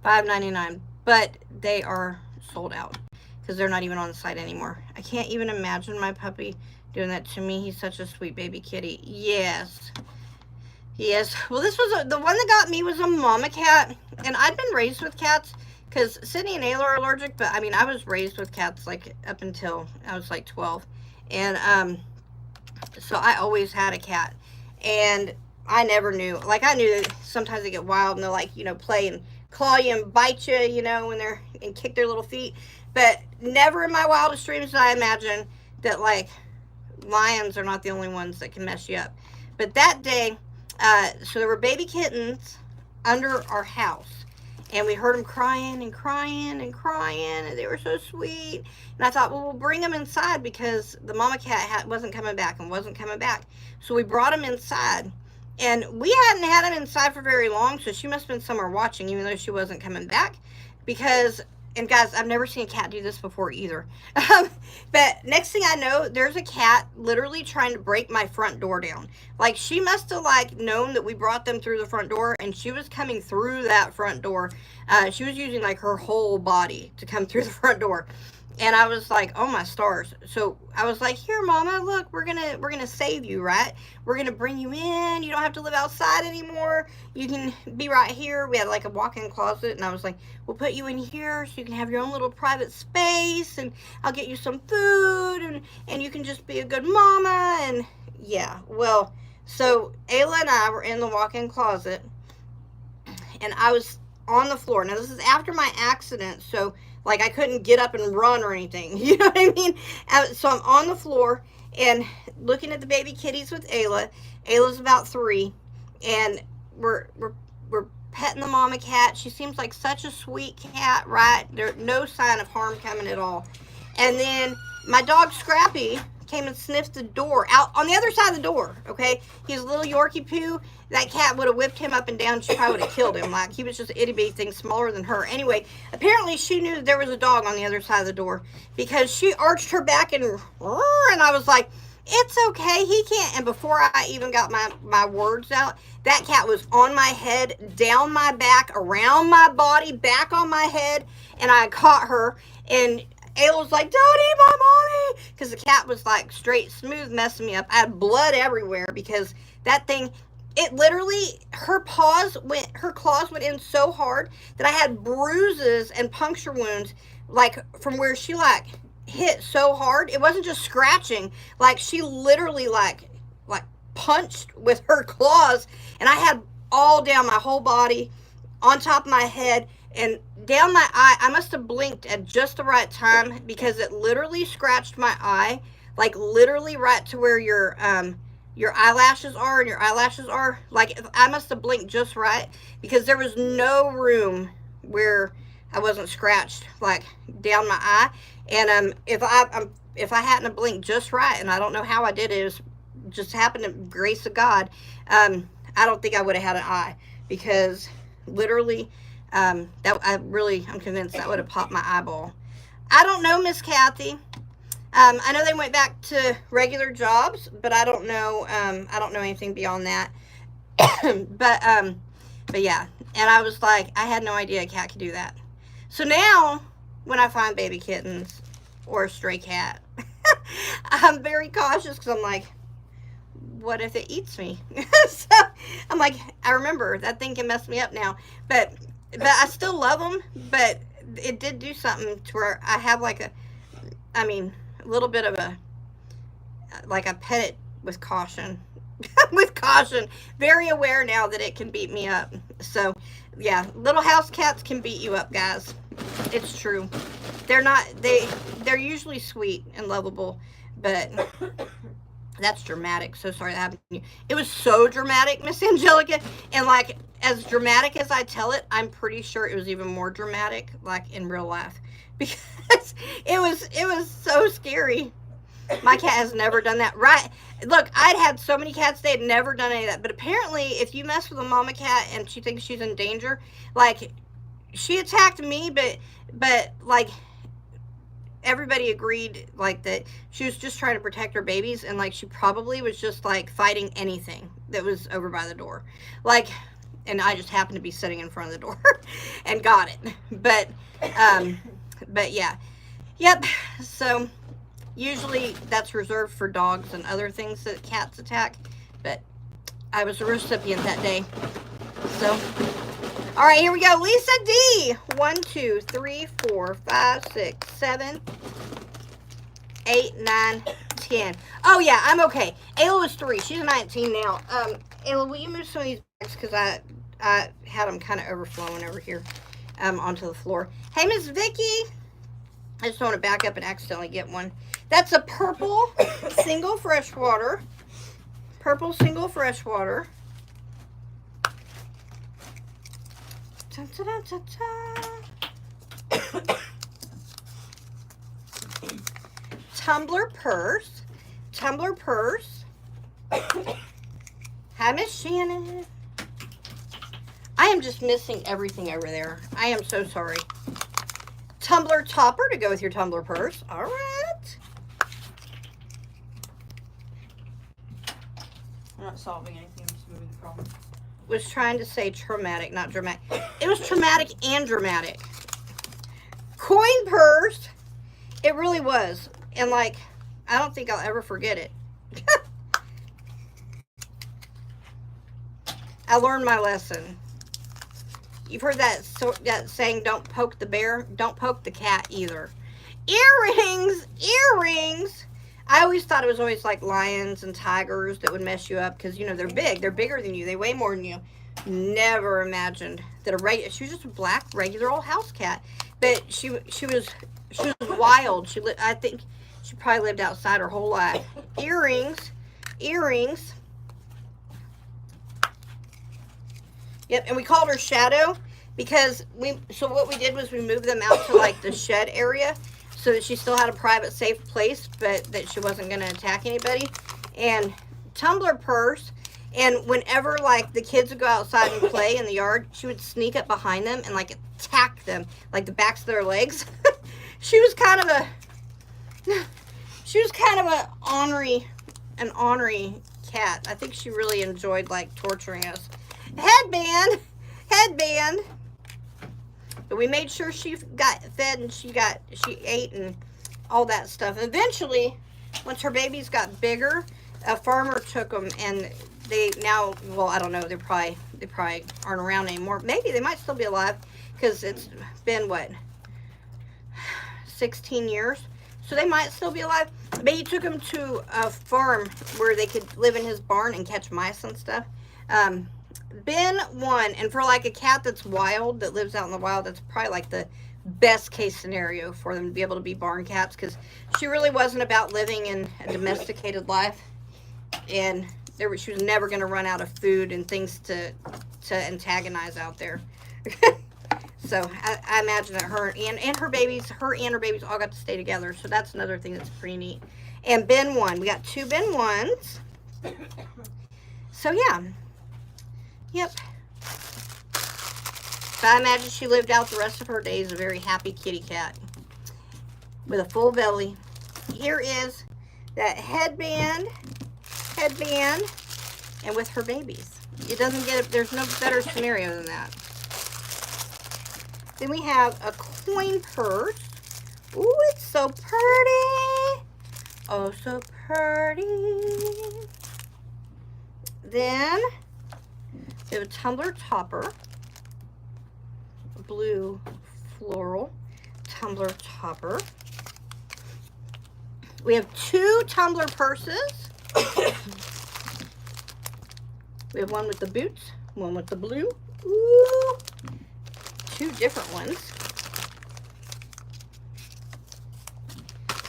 $5.99, but they are sold out because they're not even on the site anymore. I can't even imagine my puppy doing that to me. He's such a sweet baby kitty. Yes. Well, this was the one that got me was a mama cat, and I'd been raised with cats because Sydney and Ayla are allergic, but I mean, I was raised with cats like up until I was like 12, and so I always had a cat, and I never knew, like I knew that sometimes they get wild and they'll like, play and claw you and bite you, when they're, and kick their little feet. But never in my wildest dreams did I imagine that like lions are not the only ones that can mess you up. But that day, so there were baby kittens under our house, and we heard them crying and crying and crying, and they were so sweet. And I thought, well, we'll bring them inside because the mama cat wasn't coming back. So we brought them inside. And we hadn't had him inside for very long, so she must have been somewhere watching, even though she wasn't coming back. Because, and guys, I've never seen a cat do this before either. But next thing I know, there's a cat literally trying to break my front door down. Like, she must have, like, known that we brought them through the front door, and she was coming through that front door. She was using, like, her whole body to come through the front door. And I was like, oh my stars. So I was like, here, mama, look, we're gonna save you, right? We're gonna bring you in. You don't have to live outside anymore. You can be right here. We had like a walk-in closet, and I was like, we'll put you in here so you can have your own little private space, and I'll get you some food, and you can just be a good mama. And yeah, well, So Ayla and I were in the walk-in closet, and I was on the floor. Now, this is after my accident, so like I couldn't get up and run or anything. You know what I mean? So I'm on the floor and looking at the baby kitties with Ayla. Ayla's about 3, and we're petting the mama cat. She seems like such a sweet cat, right? There's no sign of harm coming at all. And then my dog Scrappy came and sniffed the door out on the other side of the door. Okay, he's a little Yorkie poo. That cat would have whipped him up and down. She probably would have killed him. Like, he was just an itty bitty thing smaller than her. Anyway, apparently she knew that there was a dog on the other side of the door because she arched her back and I was like, it's okay, he can't. And before I even got my words out, that cat was on my head, down my back, around my body, back on my head, and I caught her. And Ayla was like, don't eat my mommy, because the cat was like straight smooth messing me up. I had blood everywhere because that thing, it literally, her claws went in so hard that I had bruises and puncture wounds, like from where she like hit so hard. It wasn't just scratching, like she literally like punched with her claws, and I had all down my whole body, on top of my head, and down my eye. I must have blinked at just the right time because it literally scratched my eye, like literally right to where your eyelashes are, and your eyelashes are. Like, I must have blinked just right because there was no room where I wasn't scratched like down my eye. And if I hadn't have blinked just right, and I don't know how I did it, it was just happened to grace of God, I don't think I would have had an eye, because literally I'm convinced that would have popped my eyeball. I don't know, Miss Kathy. I know they went back to regular jobs, but I don't know anything beyond that. but yeah, and I was like, I had no idea a cat could do that. So now when I find baby kittens or a stray cat, I'm very cautious because I'm like, what if it eats me? So I'm like, I remember that thing can mess me up now, but I still love them. But it did do something to where I have like a little bit of a, like, I pet it with caution. With caution, very aware now that it can beat me up. So yeah, little house cats can beat you up, guys. It's true. They're usually sweet and lovable, but that's dramatic. So sorry that happened to you. It was so dramatic, Miss Angelica, and like, as dramatic as I tell it, I'm pretty sure it was even more dramatic like in real life, because it was so scary. My cat has never done that. Right? Look, I'd had so many cats, they had never done any of that. But apparently, if you mess with a mama cat and she thinks she's in danger, like, she attacked me, but like, everybody agreed like that she was just trying to protect her babies, and like she probably was just like fighting anything that was over by the door. Like, and I just happened to be sitting in front of the door and got it. But yeah. Yep. So usually that's reserved for dogs and other things that cats attack, but I was a recipient that day. So, all right, here we go. Lisa D. 1, 2, 3, 4, 5, 6, 7, 8, 9, 10. Oh yeah, I'm okay. Ayla was 3. She's 19 now. Ayla, will you move some of these bags, because I had them kind of overflowing over here onto the floor. Hey, Miss Vicky. I just don't want to back up and accidentally get one. That's a purple single freshwater. Purple single freshwater. Dun, dun, dun, dun, dun. Tumbler purse. Tumbler purse. Hi, Miss Shannon. I am just missing everything over there. I am so sorry. Tumbler topper to go with your tumbler purse. All right. I'm not solving anything, I'm just moving the problem. Was trying to say traumatic, not dramatic. It was traumatic and dramatic. Coin purse. It really was. And like, I don't think I'll ever forget it. I learned my lesson. You've heard that saying, don't poke the bear, don't poke the cat either. Earrings, earrings. I always thought it was always like lions and tigers that would mess you up because, you know, they're big. They're bigger than you. They weigh more than you. Never imagined that she was just a black, regular old house cat. But she was wild. I think she probably lived outside her whole life. Earrings. Yep, and we called her Shadow because so what we did was we moved them out to like the shed area so that she still had a private, safe place, but that she wasn't going to attack anybody. And tumbler purse, and whenever like the kids would go outside and play in the yard, she would sneak up behind them and like attack them, like the backs of their legs. She was kind of an ornery cat. I think she really enjoyed like torturing us. Headband. But we made sure she got fed and she ate and all that stuff. Eventually, once her babies got bigger, a farmer took them, and they now, well, I don't know, they probably aren't around anymore. Maybe they might still be alive because it's been what, 16 years. So they might still be alive. But he took them to a farm where they could live in his barn and catch mice and stuff. Ben won, and for like a cat that's wild, that lives out in the wild, that's probably like the best case scenario for them to be able to be barn cats, because she really wasn't about living in a domesticated life, and she was never going to run out of food and things to antagonize out there. So I imagine that her and her babies all got to stay together, so that's another thing that's pretty neat. And Ben won. We got 2 Ben ones. So yeah. Yep. So I imagine she lived out the rest of her days a very happy kitty cat with a full belly. Here is that headband, and with her babies. It doesn't get, there's no better scenario than that. Then we have a coin purse. Ooh, it's so pretty. Oh, so pretty. Then we have a tumbler topper, a blue floral tumbler topper. We have 2 tumbler purses. We have one with the boots, one with the blue. Ooh, 2 different ones.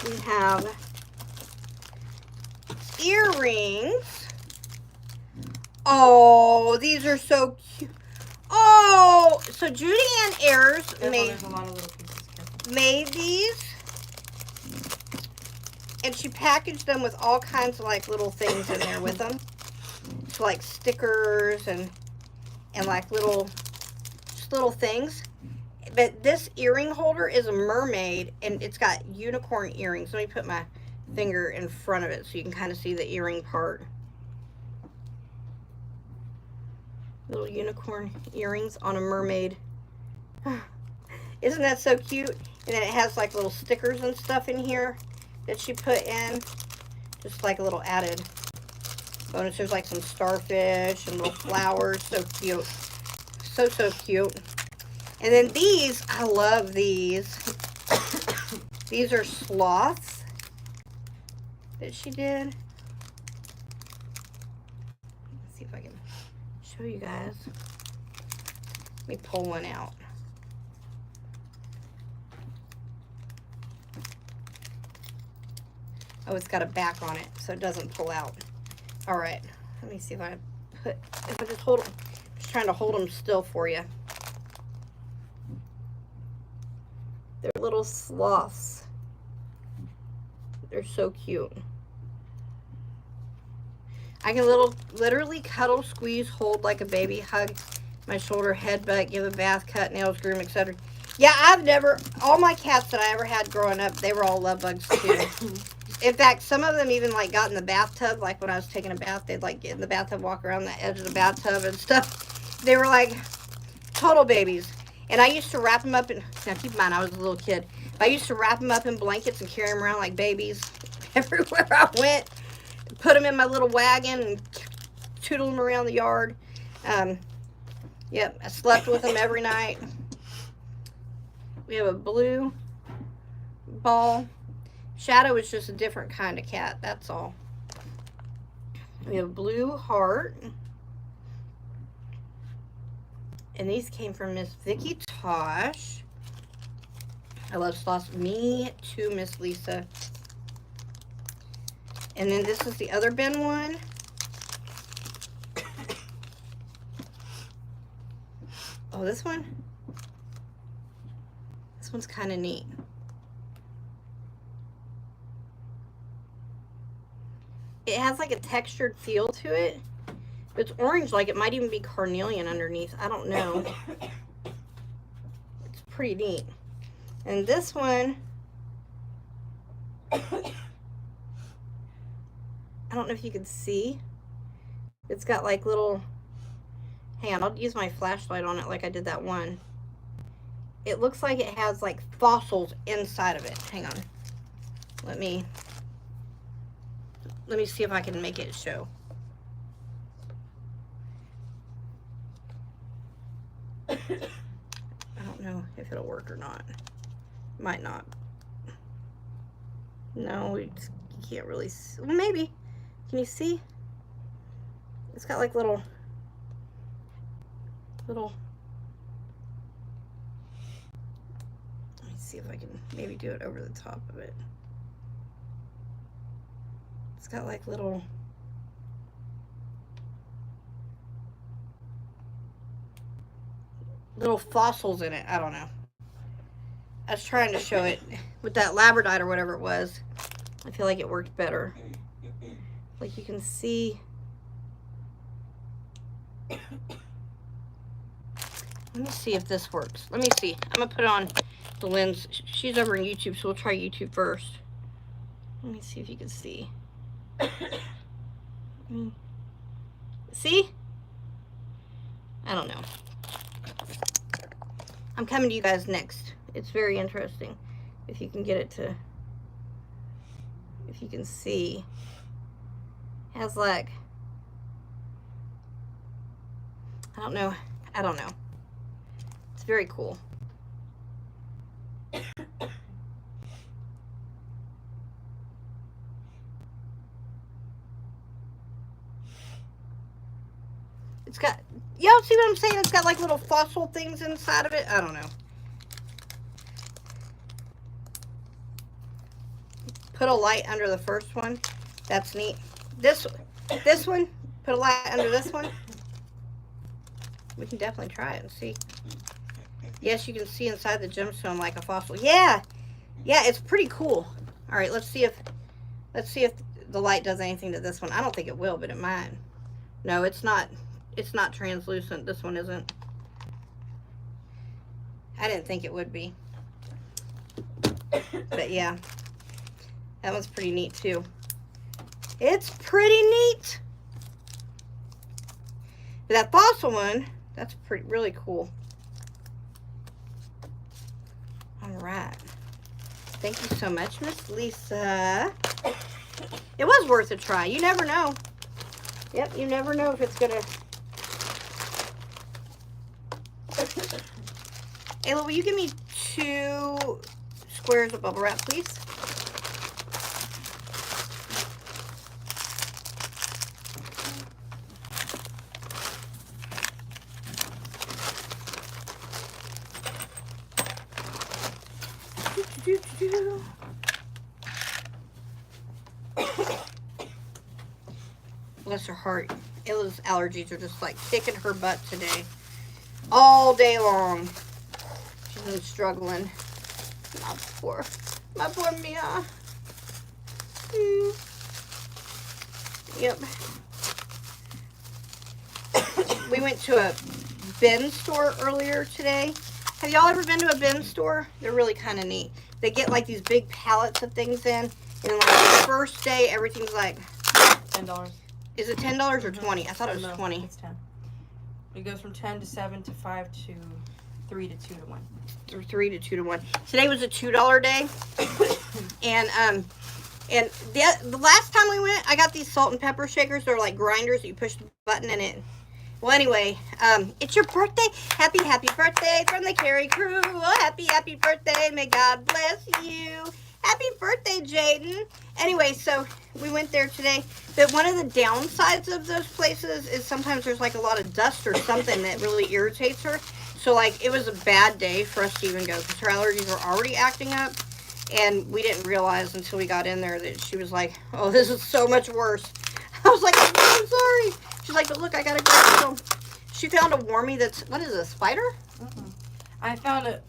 We have earrings. Oh, these are so cute. Oh, so Judy Ann Ayers made these, and she packaged them with all kinds of like little things in there with them. So like stickers and like little things. But this earring holder is a mermaid, and it's got unicorn earrings. Let me put my finger in front of it so you can kind of see the earring part. Little unicorn earrings on a mermaid. Isn't that so cute? And then it has like little stickers and stuff in here that she put in. Just like a little added bonus. There's like some starfish and little flowers. So cute. So cute. And then these, I love these. These are sloths that she did. Let's see if I can show you guys. Let me pull one out. Oh, it's got a back on it, so it doesn't pull out. All right, let me see if I just hold them. I'm just trying to hold them still for you. They're little sloths. They're so cute. I can literally cuddle, squeeze, hold like a baby, hug my shoulder, headbutt, give a bath, cut, nails, groom, etc. Yeah, all my cats that I ever had growing up, they were all love bugs too. In fact, some of them even like got in the bathtub, like when I was taking a bath, they'd like get in the bathtub, walk around the edge of the bathtub and stuff. They were like total babies. And I used to wrap them up in, now keep in mind, I was a little kid, but I used to wrap them up in blankets and carry them around like babies everywhere I went. Put them in my little wagon and tootle them around the yard. Yep, I slept with them every night. We have a blue ball. Shadow is just a different kind of cat, that's all. We have Blue Heart. And these came from Miss Vicky Tosh. I love sloths. Me too, Miss Lisa. And then this is the other bin one. Oh, this one? This one's kind of neat. It has like a textured feel to it. It's orange, like it might even be carnelian underneath. I don't know. It's pretty neat. And this one, I don't know if you can see. It's got like little, hang on, I'll use my flashlight on it like I did that one. It looks like it has like fossils inside of it. Hang on. Let me see if I can make it show. I don't know if it'll work or not. Might not. No, you can't really see. Well, maybe. Can you see? It's got like little. Let me see if I can maybe do it over the top of it. It's got like little fossils in it. I don't know. I was trying to show it with that labradorite or whatever it was. I feel like it worked better. Like you can see. Let me see if this works. Let me see. I'm gonna put it on the lens. She's over on YouTube, so we'll try YouTube first. Let me see if you can see. See? I don't know. I'm coming to you guys next. It's very interesting. If you can get it to, if you can see. It has like, I don't know. It's very cool. It's got, y'all see what I'm saying? It's got like little fossil things inside of it. I don't know. Put a light under the first one. That's neat. This one, put a light under this one. We can definitely try it and see. Yes, you can see inside the gemstone like a fossil. Yeah, it's pretty cool. All right, let's see if the light does anything to this one. I don't think it will, but it might. No, it's not. It's not translucent. This one isn't. I didn't think it would be. But yeah, that one's pretty neat too. It's pretty neat. But that fossil one, that's really cool. All right. Thank you so much, Miss Lisa. It was worth a try. You never know. Yep, you never know if it's gonna. Ayla, will you give me 2 squares of bubble wrap, please? Bless her heart. Ayla's allergies are just like kicking her butt today. All day long. She's been struggling. My poor Mia. Yep. We went to a bin store earlier today. Have y'all ever been to a bin store? They're really kind of neat. They get like these big pallets of things in. And like the first day, everything's like $10. Is it $10 or 20? I thought it was 20. It's 10. It goes from 10 to 7 to 5 to 3 to 2 to 1. 3 to 2 to 1. Today was a $2 day. And the last time we went, I got these salt and pepper shakers. They're like grinders that you push the button and it. Well, anyway, it's your birthday. Happy birthday from the Carey crew. Oh, happy birthday. May God bless you. Happy birthday, Jaden. Anyway, so we went there today. But one of the downsides of those places is sometimes there's like a lot of dust or something that really irritates her. So like it was a bad day for us to even go because her allergies were already acting up. And we didn't realize until we got in there that she was like, oh, this is so much worse. I was like, I'm sorry. She's like, but look, I got a great deal. She found a wormy that's, what is it, a spider? I found a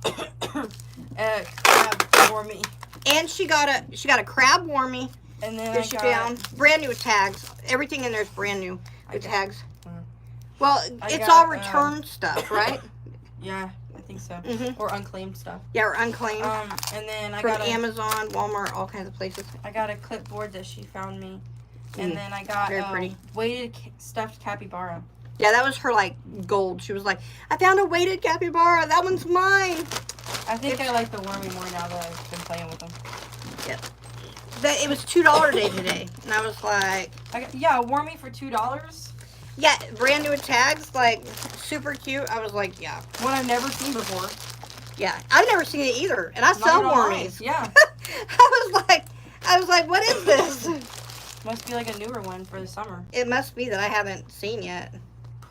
crab wormy. And she got a crab wormy. And then that she found brand new with tags. Everything in there is brand new with tags. Well, it's all return stuff, right? Yeah, I think so. Mm-hmm. Or unclaimed stuff. Yeah, or unclaimed. And then I from got Amazon, Walmart, all kinds of places. I got a clipboard that she found me, and then I got very pretty weighted stuffed capybara. Yeah, that was her like gold. She was like, I found a weighted capybara. That one's mine. I think I like the wormy more now that I've been playing with them. Yep. It was $2 day today, and I was like, yeah, a wormy for $2. Yeah, brand new with tags, like super cute. I was like, yeah. One I've never seen before. Yeah, I've never seen it either, and I sell wormies. Yeah. I was like, what is this? Must be like a newer one for the summer. It must be that I haven't seen yet.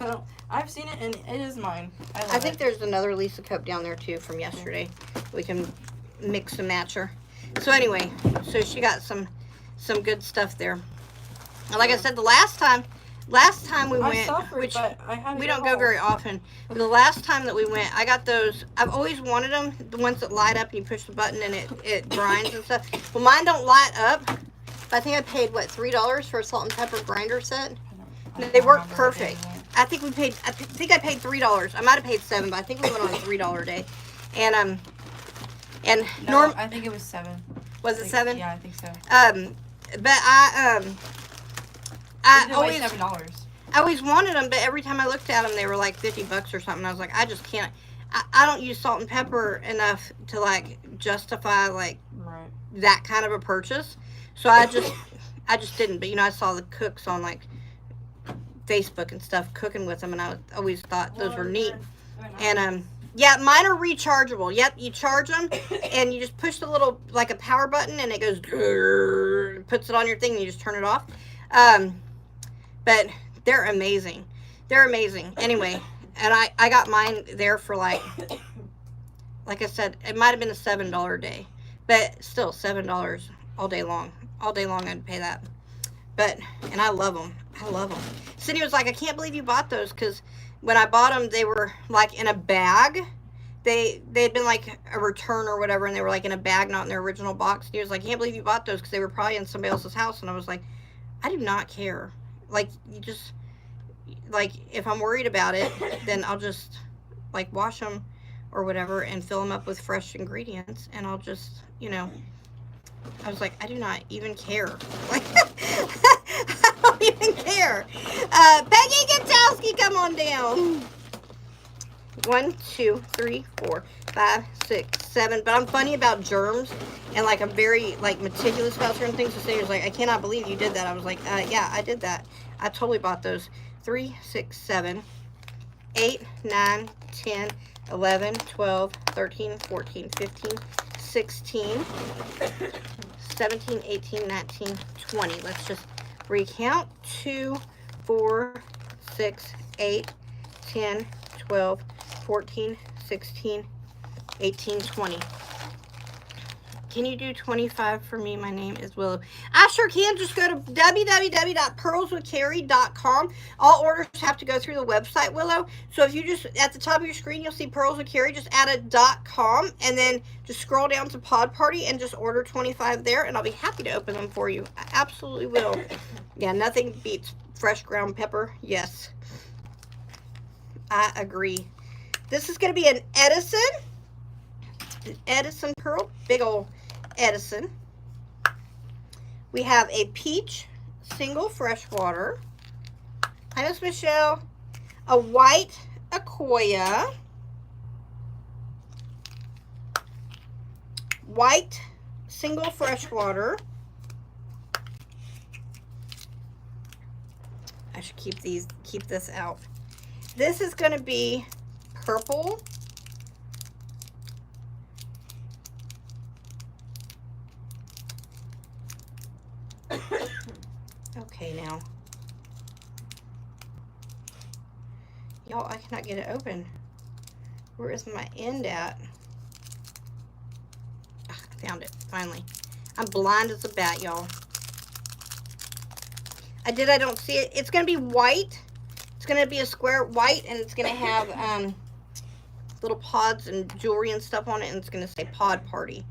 Well, I've seen it and it is mine. I think there's another Lisa cup down there too from yesterday. We can mix and match her. So anyway, so she got some good stuff there. And like I said, the last time we went, which we don't go very often, but the last time that we went, I got those. I've always wanted them, the ones that light up and you push the button and it grinds and stuff. Well, mine don't light up. But I think I paid what, $3 for a salt and pepper grinder set. They work perfect. I think I paid $3. I might have paid $7, but I think we went on a $3 day. And I think it was $7. Was it $7? Yeah, I think so. But I always $7. I always wanted them, but every time I looked at them, they were like $50 or something. I was like, I just can't. I don't use salt and pepper enough to like justify like that kind of a purchase. So I just didn't. But you know, I saw the cooks on like Facebook and stuff cooking with them, and I always thought those were neat. And yeah, mine are rechargeable. Yep, you charge them, and you just push the little like a power button, and it goes puts it on your thing, and you just turn it off. But they're amazing. They're amazing. Anyway, and I got mine there for like I said, it might have been a $7 day, but still $7 all day long. All day long I'd pay that. But, and I love them. I love them. Cindy was like, I can't believe you bought those, because when I bought them, they were like in a bag. They'd been like a return or whatever, and they were like in a bag, not in their original box. And he was like, I can't believe you bought those, because they were probably in somebody else's house. And I was like, I do not care. Like, you just, like, if I'm worried about it, then I'll just like wash them or whatever and fill them up with fresh ingredients, and I'll just, you know, I was like, I do not even care. Like, I don't even care. Peggy Gutowski, come on down. 1, 2, 3, 4, 5, 6, 7. But I'm funny about germs, and like I'm very like meticulous about certain things. So Cindy was like, I cannot believe you did that. I was like, yeah, I did that. I totally bought those. 3, 6, 7, 8, 9, 10, 11, 12, 13, 14, 15, 16, 17, 18, 19, 20. Let's just recount. 2, 4, 6, 8, 10, 12, 14, 16, 18, 20. Can you do 25 for me? My name is Willow. I sure can. Just go to www.PearlsWithCarey.com. All orders have to go through the website, Willow. So if you just, at the top of your screen, you'll see Pearls with Carey. Just add a .com, and then just scroll down to Pod Party and just order 25 there, and I'll be happy to open them for you. I absolutely will. Yeah, nothing beats fresh ground pepper. Yes. I agree. This is going to be an Edison. An Edison Pearl. Big old Edison. We have a peach single freshwater. Hi, Miss Michelle. A white Akoya. White single freshwater. I should keep this out. This is going to be purple okay now. Y'all, I cannot get it open. Where is my end at? I found it, finally. I'm blind as a bat, y'all. I don't see it. It's going to be white. It's going to be a square white, and it's going to have little pods and jewelry and stuff on it, and it's going to say Pod Party.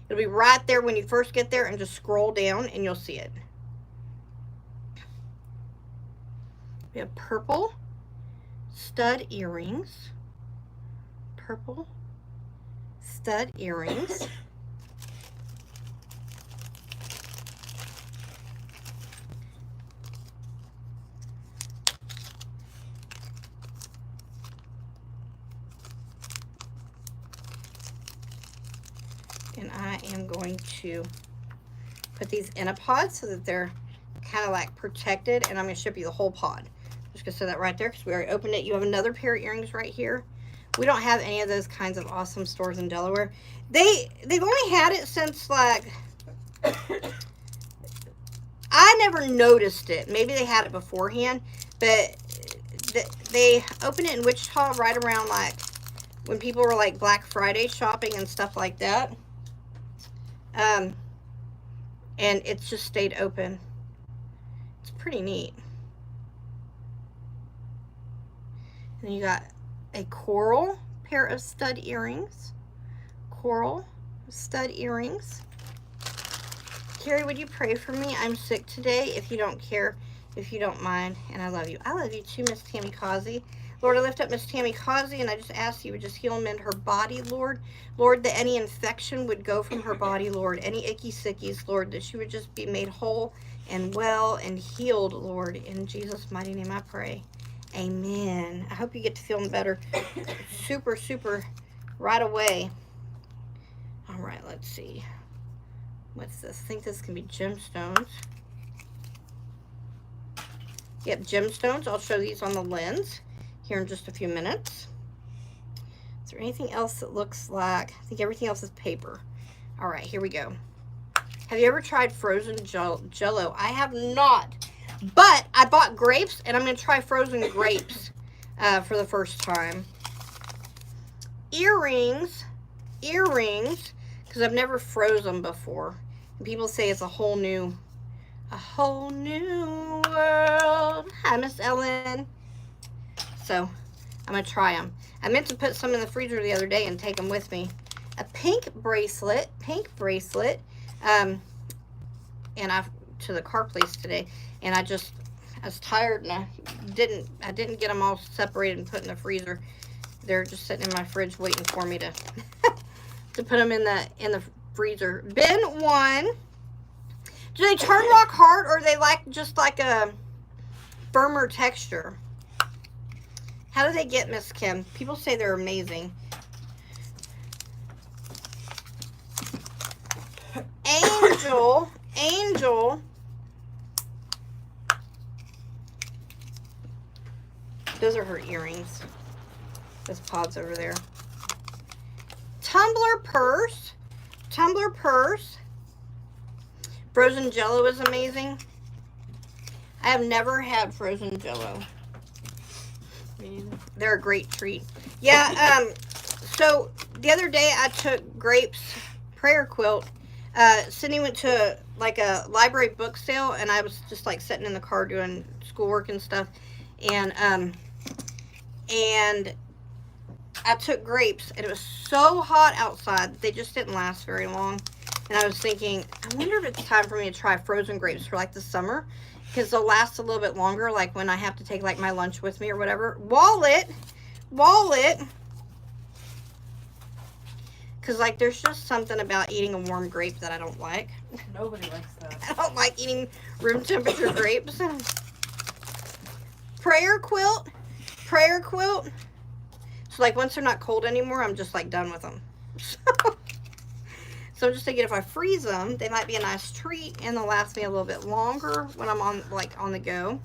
It'll be right there when you first get there, and just scroll down, and you'll see it. We have purple stud earrings. Purple stud earrings. And I am going to put these in a pod so that they're kind of like protected, and I'm going to ship you the whole pod. Just going to set that right there because we already opened it. You have another pair of earrings right here. We don't have any of those kinds of awesome stores in Delaware. They've only had it since like I never noticed it. Maybe they had it beforehand, but they opened it in Wichita right around like when people were like Black Friday shopping and stuff like that. And it's just stayed open. It's pretty neat. And you got a coral pair of stud earrings. Coral stud earrings. Carrie, would you pray for me? I'm sick today, if you don't care, if you don't mind, and I love you. I love you too, Miss Tammy Causey. Lord, I lift up Miss Tammy Causey, and I just ask you would just heal and mend her body, Lord. Lord, that any infection would go from her body, Lord. Any icky sickies, Lord, that she would just be made whole and well and healed, Lord. In Jesus' mighty name I pray. Amen. I hope you get to feeling better super, super right away. All right, let's see. What's this? I think this can be gemstones. Yep, gemstones. I'll show these on the lens here in just a few minutes. Is there anything else that looks like? I think everything else is paper. All right, here we go. Have you ever tried frozen Jell-O? I have not. But I bought grapes, and I'm going to try frozen grapes for the first time. Earrings, because I've never froze them before. And people say it's a whole new world. Hi, Miss Ellen. So, I'm going to try them. I meant to put some in the freezer the other day and take them with me. A pink bracelet. And to the car place today, and I was tired, and I didn't get them all separated and put in the freezer. They're just sitting in my fridge waiting for me to to put them in the freezer. Bin 1. Do they turn rock hard, or are they just like a firmer texture? How do they get, Miss Kim? People say they're amazing. Angel. Those are her earrings. Those pods over there. Tumbler purse. Frozen Jell-O is amazing. I have never had frozen Jell-O. They're a great treat. Yeah, so the other day I took Grape's prayer quilt. Sydney went to like a library book sale, and I was just like sitting in the car doing schoolwork and stuff, and I took grapes, and it was so hot outside they just didn't last very long. And I was thinking, I wonder if it's time for me to try frozen grapes for like the summer, because they'll last a little bit longer, like when I have to take like my lunch with me or whatever. Wallet, because like there's just something about eating a warm grape that I don't like. Nobody likes that. I don't like eating room temperature grapes. Prayer quilt. So like once they're not cold anymore, I'm just like done with them. So I'm just thinking if I freeze them, they might be a nice treat, and they'll last me a little bit longer when I'm on the go.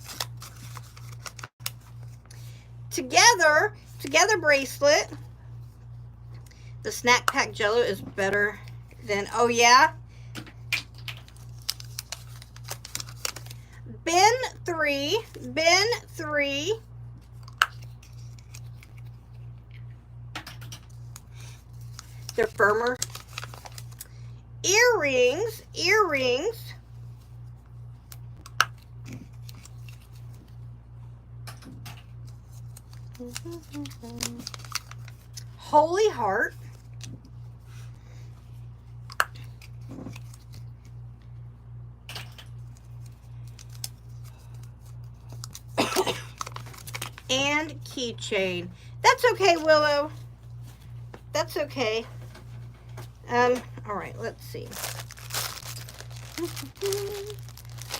Together bracelet. The snack pack Jell-O is better than, oh yeah. Bin 3. Ben 3. They're firmer. Earrings. Holy Heart. And keychain. That's okay, Willow. That's okay. All right, let's see.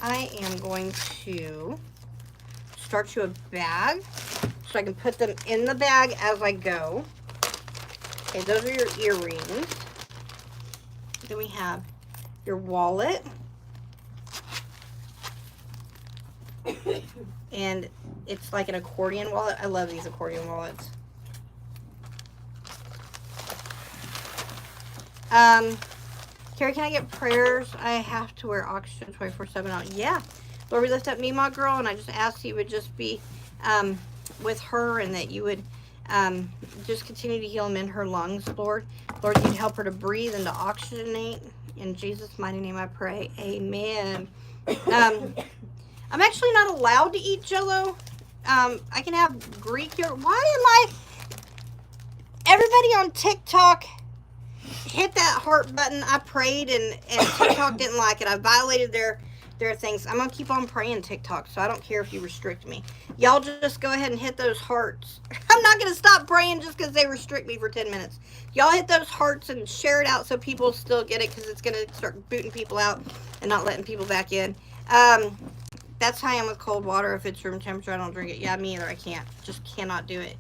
I am going to start you a bag so I can put them in the bag as I go. Okay, those are your earrings. Then we have your wallet. And it's like an accordion wallet. I love these accordion wallets. Carrie, can I get prayers? I have to wear oxygen 24/7 out. Yeah. Lord, we lift up Mima girl, and I just ask you would just be with her, and that you would just continue to heal them in her lungs, Lord. Lord, you'd help her to breathe and to oxygenate. In Jesus' mighty name I pray. Amen. I'm actually not allowed to eat Jell-O. I can have Greek yogurt. Why am I... Everybody on TikTok, hit that heart button. I prayed and TikTok didn't like it. I violated their things. I'm going to keep on praying, TikTok, so I don't care if you restrict me. Y'all just go ahead and hit those hearts. I'm not going to stop praying just because they restrict me for 10 minutes. Y'all hit those hearts and share it out so people still get it, because it's going to start booting people out and not letting people back in. That's how I am with cold water. If it's room temperature, I don't drink it. Yeah, me either. I can't. Just cannot do it.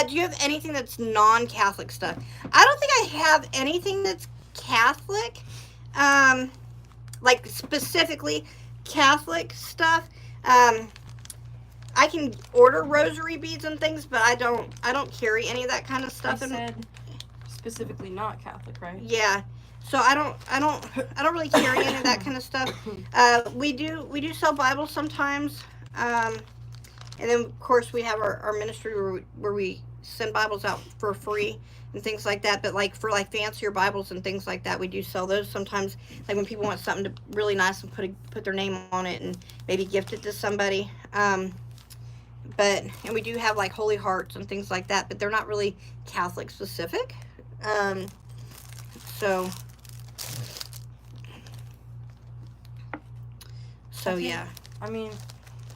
Do you have anything that's non-Catholic stuff? I don't think I have anything that's Catholic. Like specifically Catholic stuff. I can order rosary beads and things, but I don't carry any of that kind of stuff. I said specifically not Catholic, right? Yeah. So I don't really carry any of that kind of stuff. We do sell Bibles sometimes, and then of course we have our ministry where we send Bibles out for free and things like that. But like for like fancier Bibles and things like that, we do sell those sometimes. Like when people want something really nice and put their name on it and maybe gift it to somebody. And we do have like Holy Hearts and things like that, but they're not really Catholic specific. So yeah. I mean,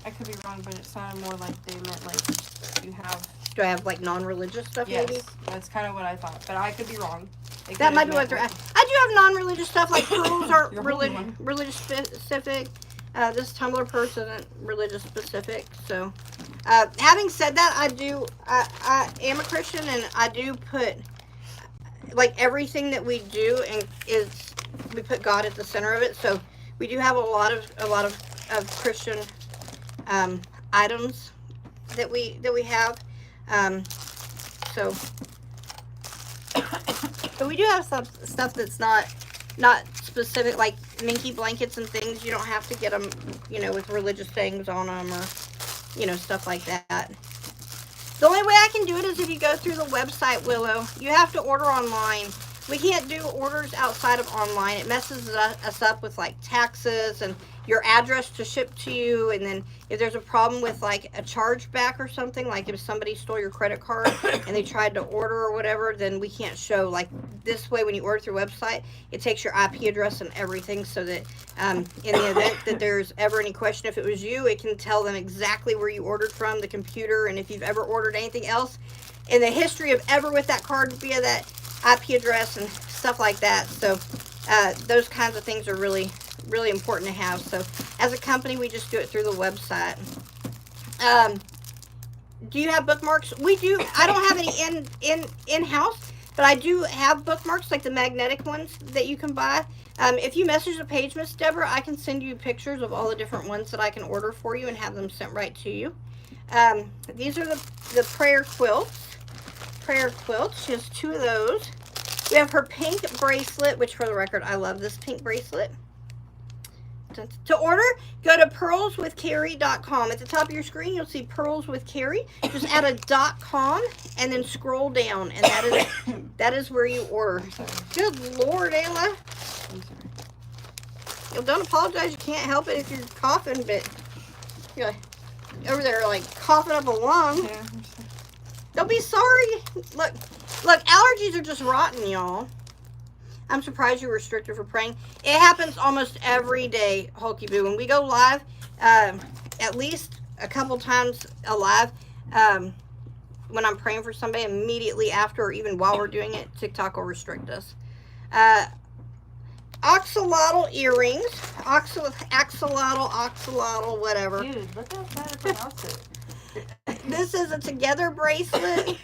I could be wrong, but it sounded more like they meant like you have. Do I have like non-religious stuff? Yes, maybe? That's kind of what I thought, but I could be wrong. That might be what they're at. I do have non-religious stuff, like pearls are religious specific. This tumbler purse isn't religious specific. So, having said that, I am a Christian, and I do put like everything that we do, and we put God at the center of it. So we do have a lot of Christian items that we have. But we do have some stuff that's not specific, like minky blankets and things. You don't have to get them, with religious things on them or, stuff like that. The only way I can do it is if you go through the website, Willow. You have to order online. We can't do orders outside of online. It messes us up with like taxes and your address to ship to you. And then if there's a problem with like a chargeback or something, like if somebody stole your credit card and they tried to order or whatever, then we can't show. Like this way, when you order through website, it takes your IP address and everything, so that in the event that there's ever any question, if it was you, it can tell them exactly where you ordered from, the computer, and if you've ever ordered anything else in the history of ever with that card via that IP address and stuff like that. So those kinds of things are really, really important to have. So as a company, we just do it through the website. Do you have bookmarks? We do. I don't have any in-house, but I do have bookmarks, like the magnetic ones that you can buy. If you message the page, Miss Deborah, I can send you pictures of all the different ones that I can order for you and have them sent right to you. These are the prayer quilts. She has 2 of those. We have her pink bracelet, which for the record, I love this pink bracelet. sentence. To order, go to PearlsWithCarey.com. At the top of your screen, you'll see Pearls with Carey. Just add a .com and then scroll down, and that is where you order. Good Lord, Ayla. I'm sorry. You don't apologize. You can't help it if you're coughing, but you're over there like coughing up a lung. Yeah, I'm sorry. Don't be sorry. Look, allergies are just rotten, y'all. I'm surprised you're restricted for praying. It happens almost every day, Hulky Boo. When we go live, at least a couple times alive, when I'm praying for somebody, immediately after or even while we're doing it, TikTok will restrict us. Axolotl earrings. Axolotl, whatever. Dude, look how bad I pronounce it. This is a together bracelet.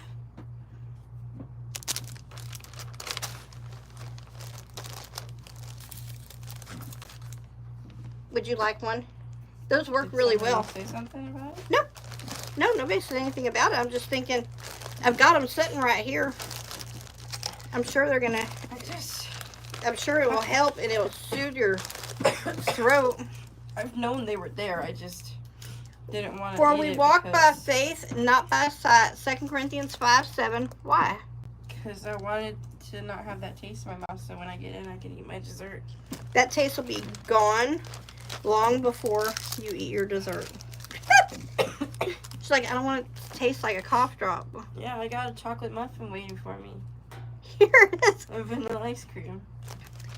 Would you like one? Those work really well. Say something about it? No, nobody said anything about it. I'm just thinking, I've got them sitting right here. I'm sure they're gonna, I'm sure it will help and it will soothe your throat. I've known they were there. I just didn't want to. For we walk by faith, not by sight. 2 Corinthians 5:7. Why? Because I wanted to not have that taste in my mouth, so when I get in, I can eat my dessert. That taste will be gone long before you eat your dessert. She's like, I don't want it to taste like a cough drop. Yeah, I got a chocolate muffin waiting for me. Here it is. A vanilla ice cream.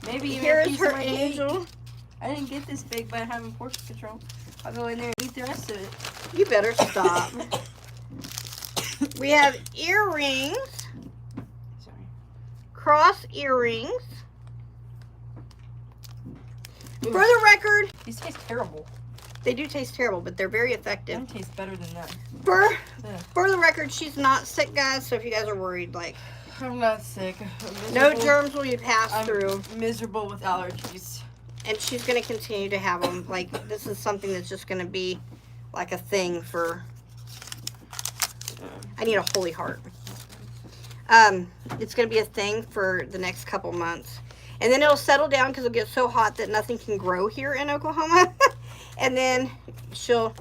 Maybe even Here a is piece her of my cake. angel. I didn't get this big by having portion control. I'll go in there and eat the rest of it. You better stop. We have earrings. Sorry. Cross earrings. Ooh. For the record, These taste terrible. they do taste terrible, but they're very effective. Mine tastes better than that. For the record, she's not sick, guys, so if you guys are worried, like, I'm not sick. I'm no miserable. germs will be passed through. I'm miserable with allergies. And she's going to continue to have them. Like, this is something that's just going to be like a thing for... I need a holy heart. It's going to be a thing for the next couple months. And then it'll settle down because it'll get so hot that nothing can grow here in Oklahoma. And then she'll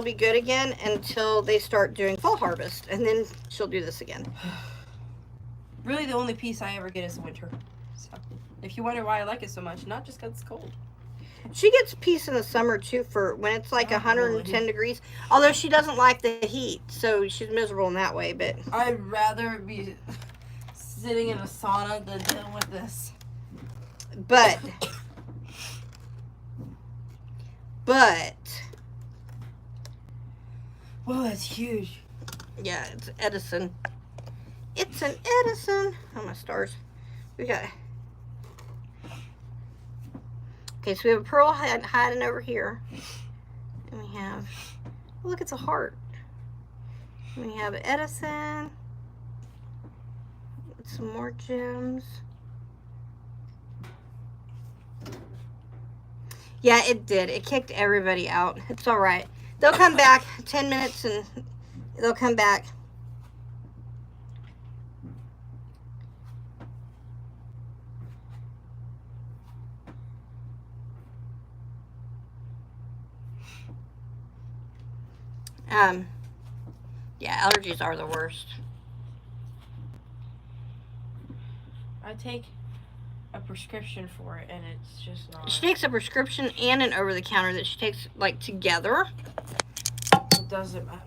be good again until they start doing fall harvest. And then she'll do this again. Really, the only peace I ever get is winter. So, if you wonder why I like it so much, not just because it's cold. She gets peace in the summer, too, for when it's like 110 degrees. Although she doesn't like the heat, so she's miserable in that way. But I'd rather be sitting in a sauna than deal with this. But, Whoa, that's huge. yeah, it's Edison. It's an Edison. Oh, my stars. We got... Okay, so we have a pearl hiding over here. And we have... Oh, look, it's a heart. And we have Edison. Some more gems. Yeah, it did. It kicked everybody out. It's all right. They'll come back 10 minutes and they'll come back. Yeah, allergies are the worst. I take a prescription for it, and it's just not. She takes a prescription and an over-the-counter that she takes, like, together. It doesn't matter.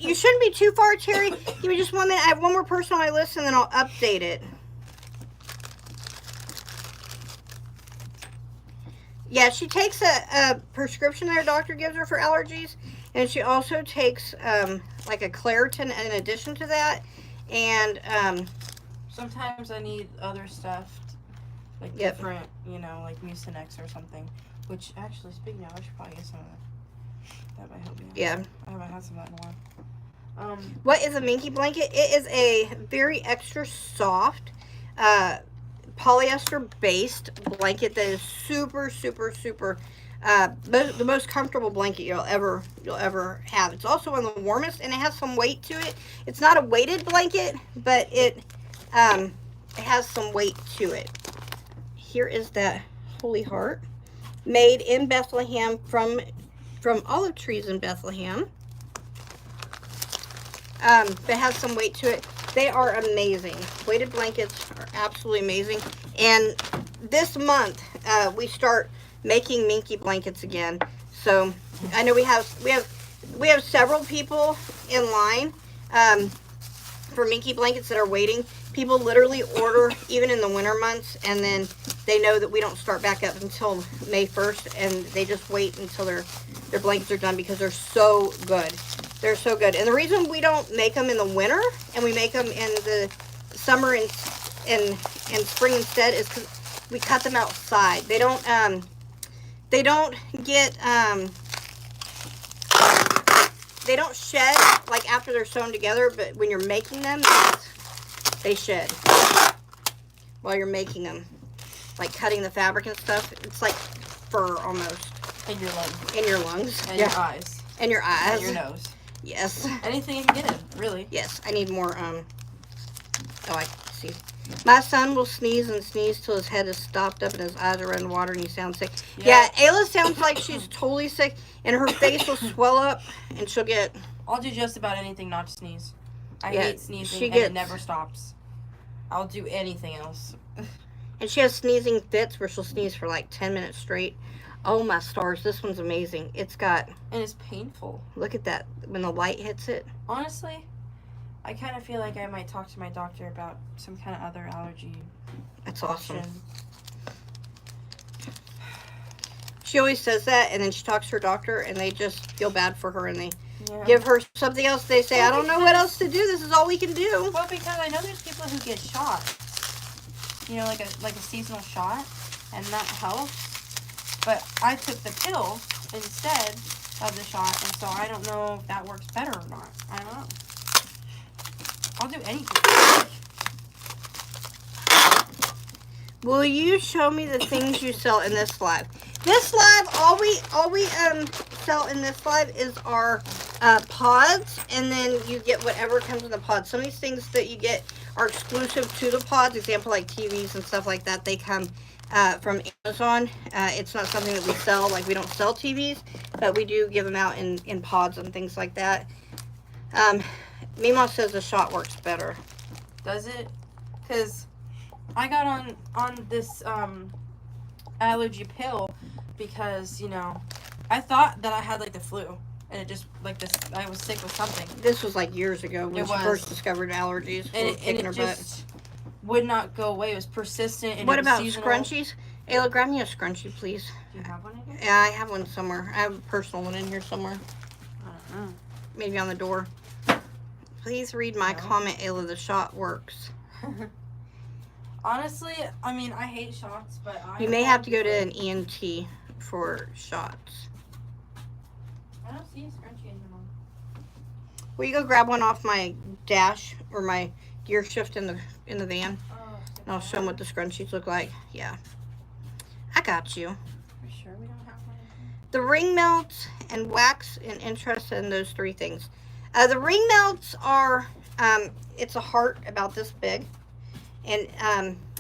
You shouldn't be too far, Terry. Give me just 1 minute. I have one more person on my list, and then I'll update it. Yeah, she takes a prescription that her doctor gives her for allergies, and she also takes, like, a Claritin in addition to that, and, Sometimes I need other stuff, like different, you know, like Mucinex or something. Which, actually, speaking of, I should probably get some of that. That might help me out. Yeah. I haven't had some of that in a while. What is a Minky blanket? It is a very extra soft, polyester-based blanket that is super, super, super, the most comfortable blanket you'll ever have. It's also one of the warmest, and it has some weight to it. It's not a weighted blanket, but it has some weight to it. Here is that holy heart. made in Bethlehem from olive trees in Bethlehem. It has some weight to it. They are amazing. Weighted blankets are absolutely amazing. And this month, we start making minky blankets again. So I know we have several people in line for minky blankets that are waiting. People literally order even in the winter months, and then they know that we don't start back up until May 1st, and they just wait until their blankets are done because they're so good. They're so good. And the reason we don't make them in the winter and we make them in the summer and spring instead is because we cut them outside. They don't get they don't shed like after they're sewn together, but when you're making them, they shed while you're making them. Like cutting the fabric and stuff. It's like fur almost. In your lungs. In your lungs. And your eyes. And your eyes. And your nose. Yes. Anything you can get in, really. Yes. I need more, oh, I see. My son will sneeze and sneeze till his head is stopped up and his eyes are in water and he sounds sick. Yeah, Ayla sounds like she's totally sick and her face will swell up and she'll get... I'll do just about anything not to sneeze. I hate sneezing and it never stops. I'll do anything else. And she has sneezing fits where she'll sneeze for like 10 minutes straight. Oh my stars, this one's amazing. It's got... And it's painful. Look at that, when the light hits it. Honestly, I kind of feel like I might talk to my doctor about some kind of other allergy. That's awesome. She always says that, and then she talks to her doctor, and they just feel bad for her, and they give her something else. They say, I don't know what else to do. This is all we can do. Well, because I know there's people who get shots. You know, like a seasonal shot, and that helps. But I took the pill instead of the shot, and so I don't know if that works better or not. I don't know. I'll do anything. Will you show me the things you sell in this live? This live, all we sell in this live is our pods, and then you get whatever comes in the pods. Some of these things that you get are exclusive to the pods. Example, like TVs and stuff like that, they come from Amazon. It's not something that we sell. Like, we don't sell TVs, but we do give them out in pods and things like that. Mima says the shot works better. Does it? Because I got on this allergy pill because, you know, I thought that I had like the flu, and it just like this, I was sick with something. This was like years ago when she first discovered allergies. And it just would not go away. It was persistent. And what about seasonal. Scrunchies? Ayla, grab me a scrunchie, please. Do you have one in here? Yeah, I have one somewhere. I have a personal one in here somewhere. I don't know. Maybe on the door. Please read my comment, Ayla. The shot works. Honestly, I mean, I hate shots, but you may have to go to an ENT for shots. I don't see a scrunchie in here, Mom. Will you go grab one off my dash or my gear shift in the van? Oh, and I'll show them what the scrunchies look like. Yeah. I got you. Are you sure we don't have one in here? The ring melts and wax and interest in those three things. The ring melts are, it's a heart about this big. And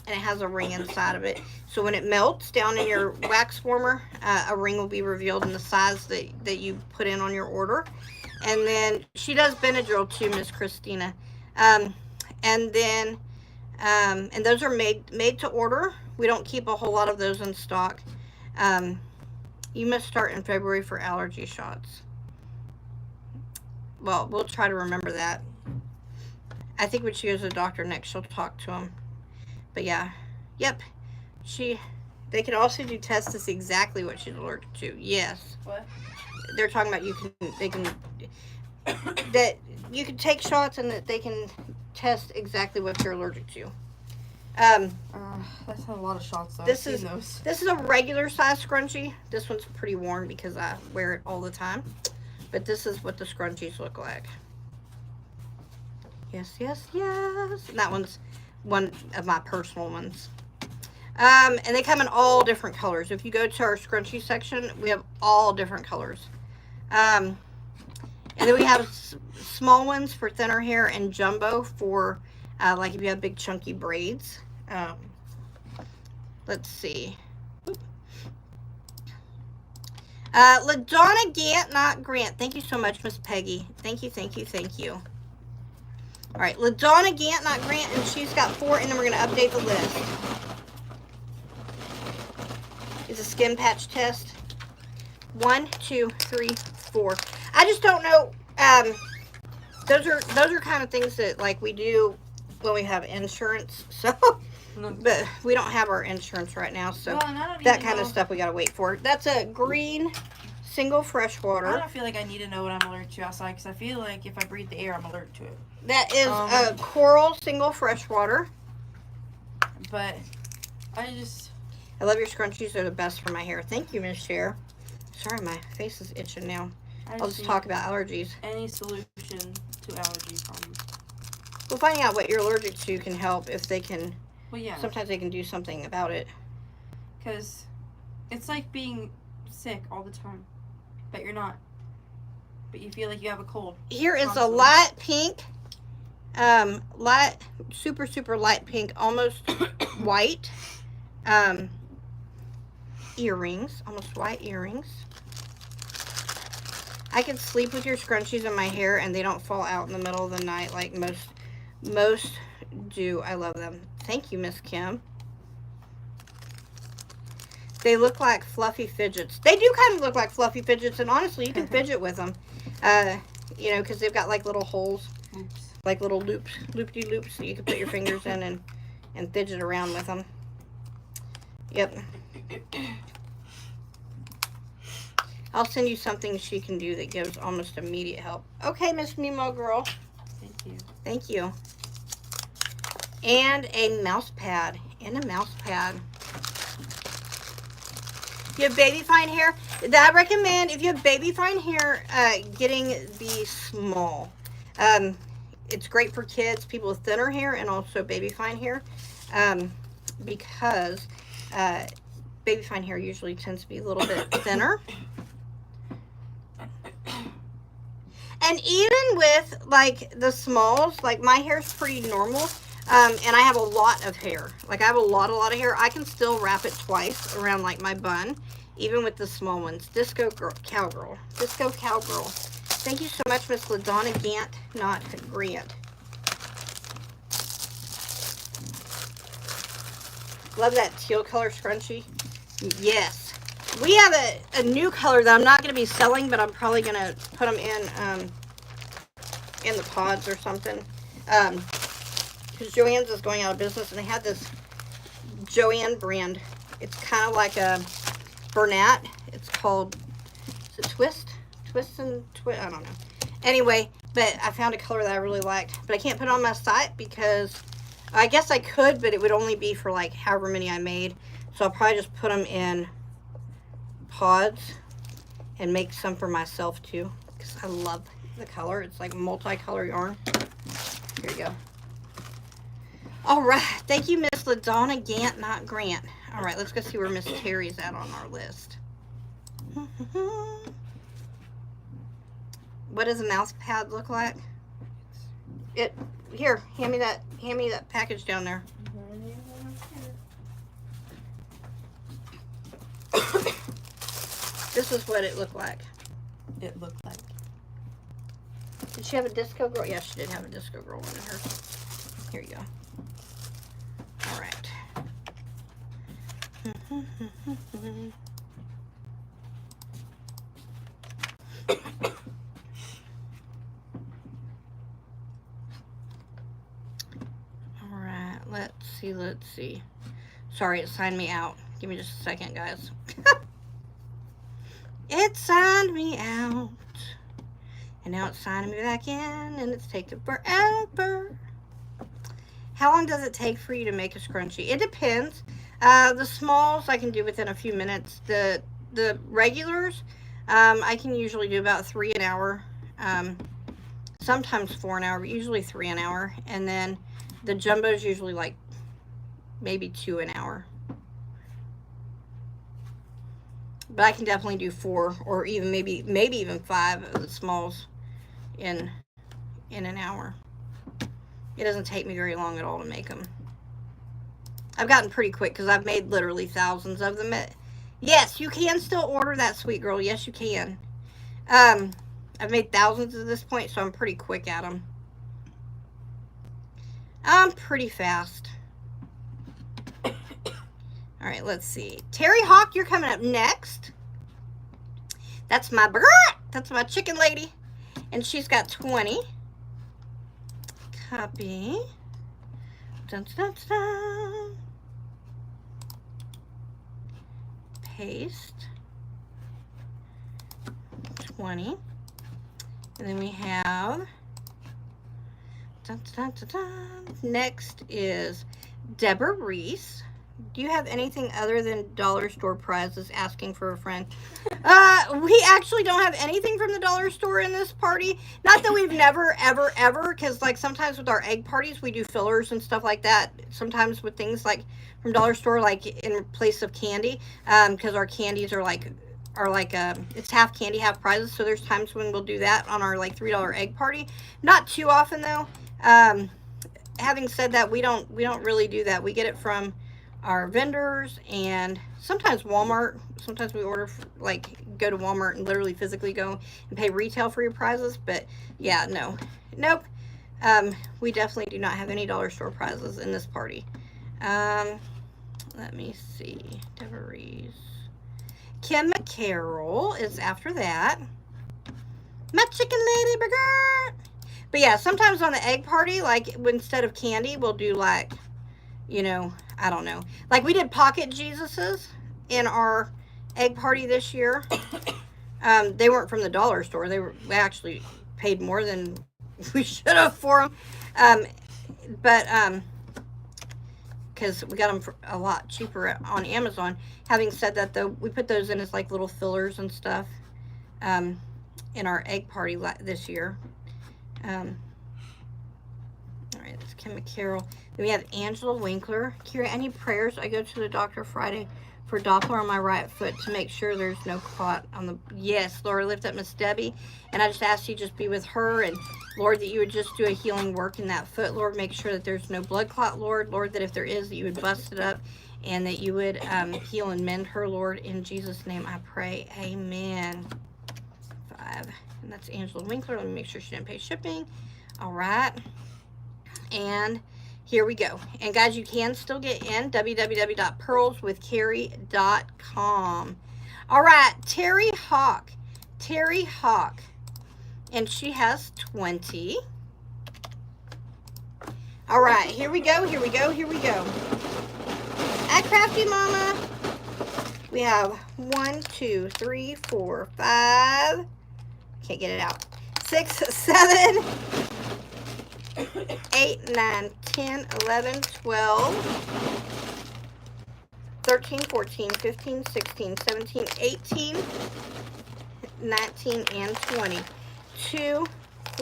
it has a ring inside of it. So when it melts down in your wax warmer, a ring will be revealed in the size that you put in on your order. And then she does Benadryl too, Miss Christina. And then and those are made to order. We don't keep a whole lot of those in stock. You must start in February for allergy shots. Well, we'll try to remember that. I think when she goes to the doctor next, she'll talk to him. But yeah, yep. They can also do tests to see exactly what she's allergic to. Yes. What? They're talking about that you can take shots and that they can test exactly what you're allergic to. That's a lot of shots though. This is a regular size scrunchie. This one's pretty worn because I wear it all the time. But this is what the scrunchies look like. Yes, yes, yes. And that one's one of my personal ones. And they come in all different colors. If you go to our scrunchie section, we have all different colors. And then we have small ones for thinner hair and jumbo for like if you have big chunky braids. Let's see. LaDonna Gant, not Grant. Thank you so much, Miss Peggy. Thank you, thank you, thank you. All right, LaDonna Gant, not Grant, and she's got 4, and then we're going to update the list. It's a skin patch test. 1, 2, 3, 4. I just don't know. Those are kind of things that like we do when we have insurance. So, but we don't have our insurance right now, so that kind of stuff we gotta wait for. That's a green single freshwater. I don't feel like I need to know what I'm allergic to outside because I feel like if I breathe the air, I'm allergic to it. That is a coral single freshwater. But I love your scrunchies. They're the best for my hair. Thank you, Miss Cher. Sorry, my face is itching now. I'll just talk about allergies. Any solution to allergy problems. Well, finding out what you're allergic to can help if they can. Well, yeah. Sometimes they can do something about it. Because it's like being sick all the time, but you're not. But you feel like you have a cold. Here is a light pink, super, super light pink, almost white, earrings, almost white earrings. I can sleep with your scrunchies in my hair and they don't fall out in the middle of the night like most do. I love them. Thank you, Miss Kim. They look like fluffy fidgets. They do kind of look like fluffy fidgets, and honestly, you can fidget with them. You know, because they've got like little holes, like little loops, loop-de-loops, so you can put your fingers in and fidget around with them. Yep. I'll send you something she can do that gives almost immediate help. Okay, Miss Mimo girl. Thank you. Thank you. And a mouse pad. And a mouse pad. If you have baby fine hair, that I recommend, if you have baby fine hair, getting the small. It's great for kids, people with thinner hair, and also baby fine hair. Because baby fine hair usually tends to be a little bit thinner. And even with, like, the smalls, like, my hair's pretty normal, and I have a lot of hair. Like, I have a lot of hair. I can still wrap it twice around, like, my bun, even with the small ones. Disco Cowgirl. Disco Cowgirl. Thank you so much, Miss LaDonna Gant, not Grant. Love that teal color scrunchie. Yes. We have a new color that I'm not going to be selling, but I'm probably going to put them in the pods or something. Because Joann's is going out of business, and they had this Joann brand. It's kind of like a Bernat. It's called, is it Twist? Twist and Twist? I don't know. Anyway, but I found a color that I really liked. But I can't put it on my site because I guess I could, but it would only be for like however many I made. So I'll probably just put them in pods and make some for myself too, because I love the color. It's like multicolor yarn. Here you go. All right, thank you, Miss LaDonna Gant, not Grant. All right, let's go see where Miss Terry's at on our list. What does a mouse pad look like? Here, hand me that package down there. This is what it looked like. It looked like. Did she have a disco girl? Yeah, she did have a disco girl in her. Here you go. All right. All right, let's see. Sorry, it signed me out. Give me just a second, guys. It signed me out. And now it's signing me back in, and it's taking forever. How long does it take for you to make a scrunchie? It depends. The smalls I can do within a few minutes. The regulars, I can usually do about 3 an hour. Sometimes 4 an hour, but usually 3 an hour. And then the jumbos usually like maybe 2 an hour. But I can definitely do 4 or even maybe even 5 of the smalls in an hour. It doesn't take me very long at all to make them. I've gotten pretty quick because I've made literally thousands of them Yes, you can still order that, sweet girl. Yes, you can. I've made thousands at this point, so I'm pretty quick at them. I'm pretty fast. All right, let's see. Terry Hawk, you're coming up next. That's my That's my chicken lady. And she's got 20. Copy. Dun, dun, dun. Paste. 20. And then we have dun, dun, dun, dun. Next is Deborah Reese. Do you have anything other than dollar store prizes? Asking for a friend. We actually don't have anything from the dollar store in this party. Not that we've never, ever, because like sometimes with our egg parties, we do fillers and stuff like that. Sometimes with things like from dollar store, like in place of candy, because our candies are like it's half candy, half prizes. So there's times when we'll do that on our like $3 egg party. Not too often though. Having said that, we don't really do that. We get it from our vendors and sometimes Walmart. Sometimes we order, like, go to Walmart and literally physically go and pay retail for your prizes. But yeah, nope. We definitely do not have any dollar store prizes in this party. Let me see. Deborah Reese. Kim Carroll is after that. My chicken lady burger. But yeah, sometimes on the egg party, like instead of candy, we'll do like, you know, I don't know. Like we did pocket Jesuses in our egg party this year. They weren't from the dollar store. We actually paid more than we should have for them. Because we got them for a lot cheaper on Amazon. Having said that, though, we put those in as like little fillers and stuff in our egg party this year. All right, that's Kim Carroll. Then we have Angela Winkler. Kira, any prayers? I go to the doctor Friday for Doppler on my right foot to make sure there's no clot on the... Yes, Lord, lift up Miss Debbie. And I just ask you just be with her. And, Lord, that you would just do a healing work in that foot. Lord, make sure that there's no blood clot, Lord. Lord, that if there is, that you would bust it up. And that you would heal and mend her, Lord. In Jesus' name I pray. Amen. 5. And that's Angela Winkler. Let me make sure she didn't pay shipping. All right. And... here we go. And guys, you can still get in www.PearlsWithCarey.com. All right, Terry Hawk. And she has 20. All right, here we go. At Crafty Mama, we have 1, 2, 3, 4, 5. Can't get it out. 6, 7, 8, 9, 10, 11, 12, 13, 14, 15, 16, 17, 18, 19, and 20. 2,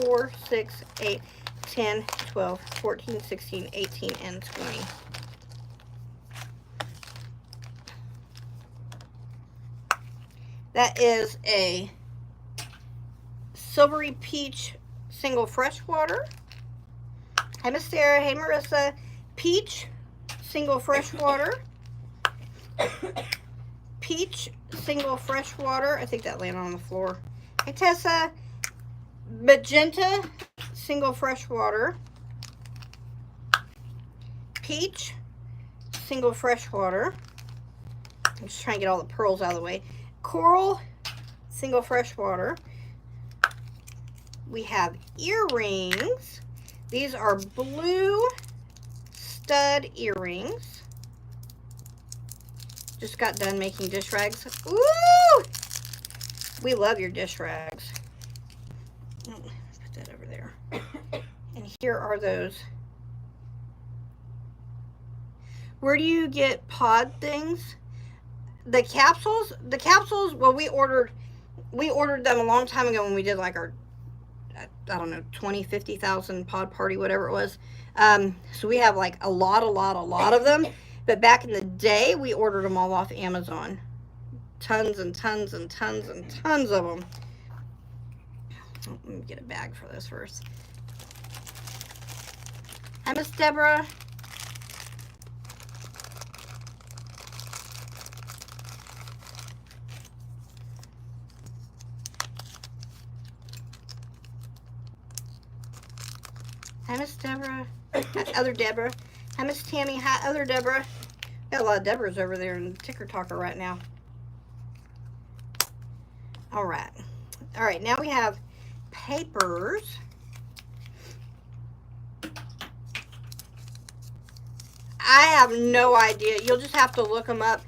4, 6, 8, 10, 12, 14, 16, 18, and 20. That is a silvery peach single freshwater. Hi, Miss Sarah. Hey, Marissa. Peach, single freshwater. Peach, single freshwater. I think that landed on the floor. Hey, Tessa. Magenta, single freshwater. Peach, single freshwater. I'm just trying to get all the pearls out of the way. Coral, single freshwater. We have earrings. These are blue stud earrings. Just got done making dish rags. Ooh! We love your dish rags. Oh, put that over there. And here are those. Where do you get pod things? The capsules, well, we ordered them a long time ago when we did like our, I don't know, 20, 50,000 pod party, whatever it was. So we have like a lot of them. But back in the day, we ordered them all off Amazon. Tons and tons and tons and tons of them. Oh, let me get a bag for this first. Hi, Miss Deborah. Hi, Miss Deborah. Hi, other Deborah. Hi, Miss Tammy. Hi, other Deborah. Got a lot of Deborahs over there in Ticker Talker right now. All right. All right, now we have papers. I have no idea. You'll just have to look them up.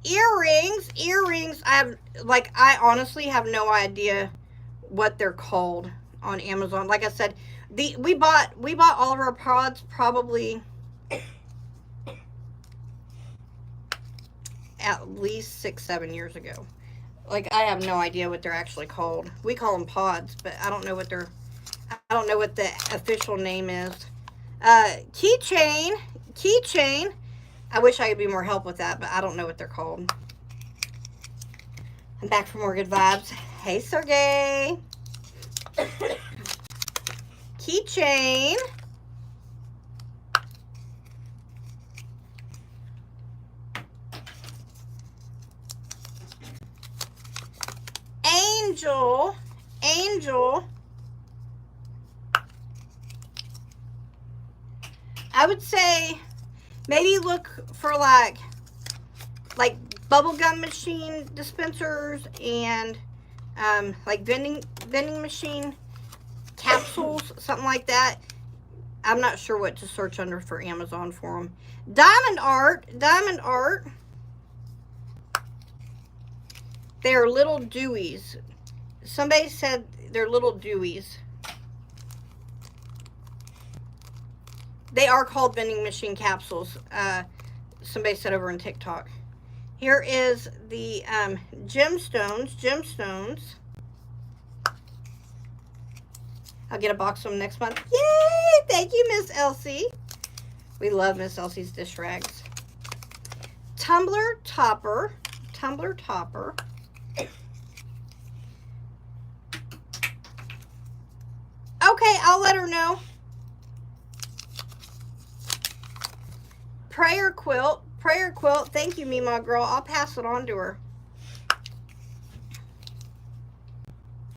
Earrings. I honestly have no idea what they're called on Amazon. Like I said, we bought all of our pods probably at least 6-7 years ago. Like, I have no idea what they're actually called. We call them pods, but I don't know what the official name is. Keychain. I wish I could be more help with that, but I don't know what they're called. I'm back for more good vibes. Hey, Sergey. Keychain. Angel. I would say maybe look for like bubblegum machine dispensers and like vending machine capsules, something like that. I'm not sure what to search under for Amazon for them. Diamond art. They're little dewies. Somebody said they're little dewies. They are called vending machine capsules. Somebody said over in TikTok. Here is the gemstones. I'll get a box of them next month. Yay! Thank you, Miss Elsie. We love Miss Elsie's dish rags. Tumbler topper. Okay, I'll let her know. Prayer quilt. Thank you, Mima girl. I'll pass it on to her.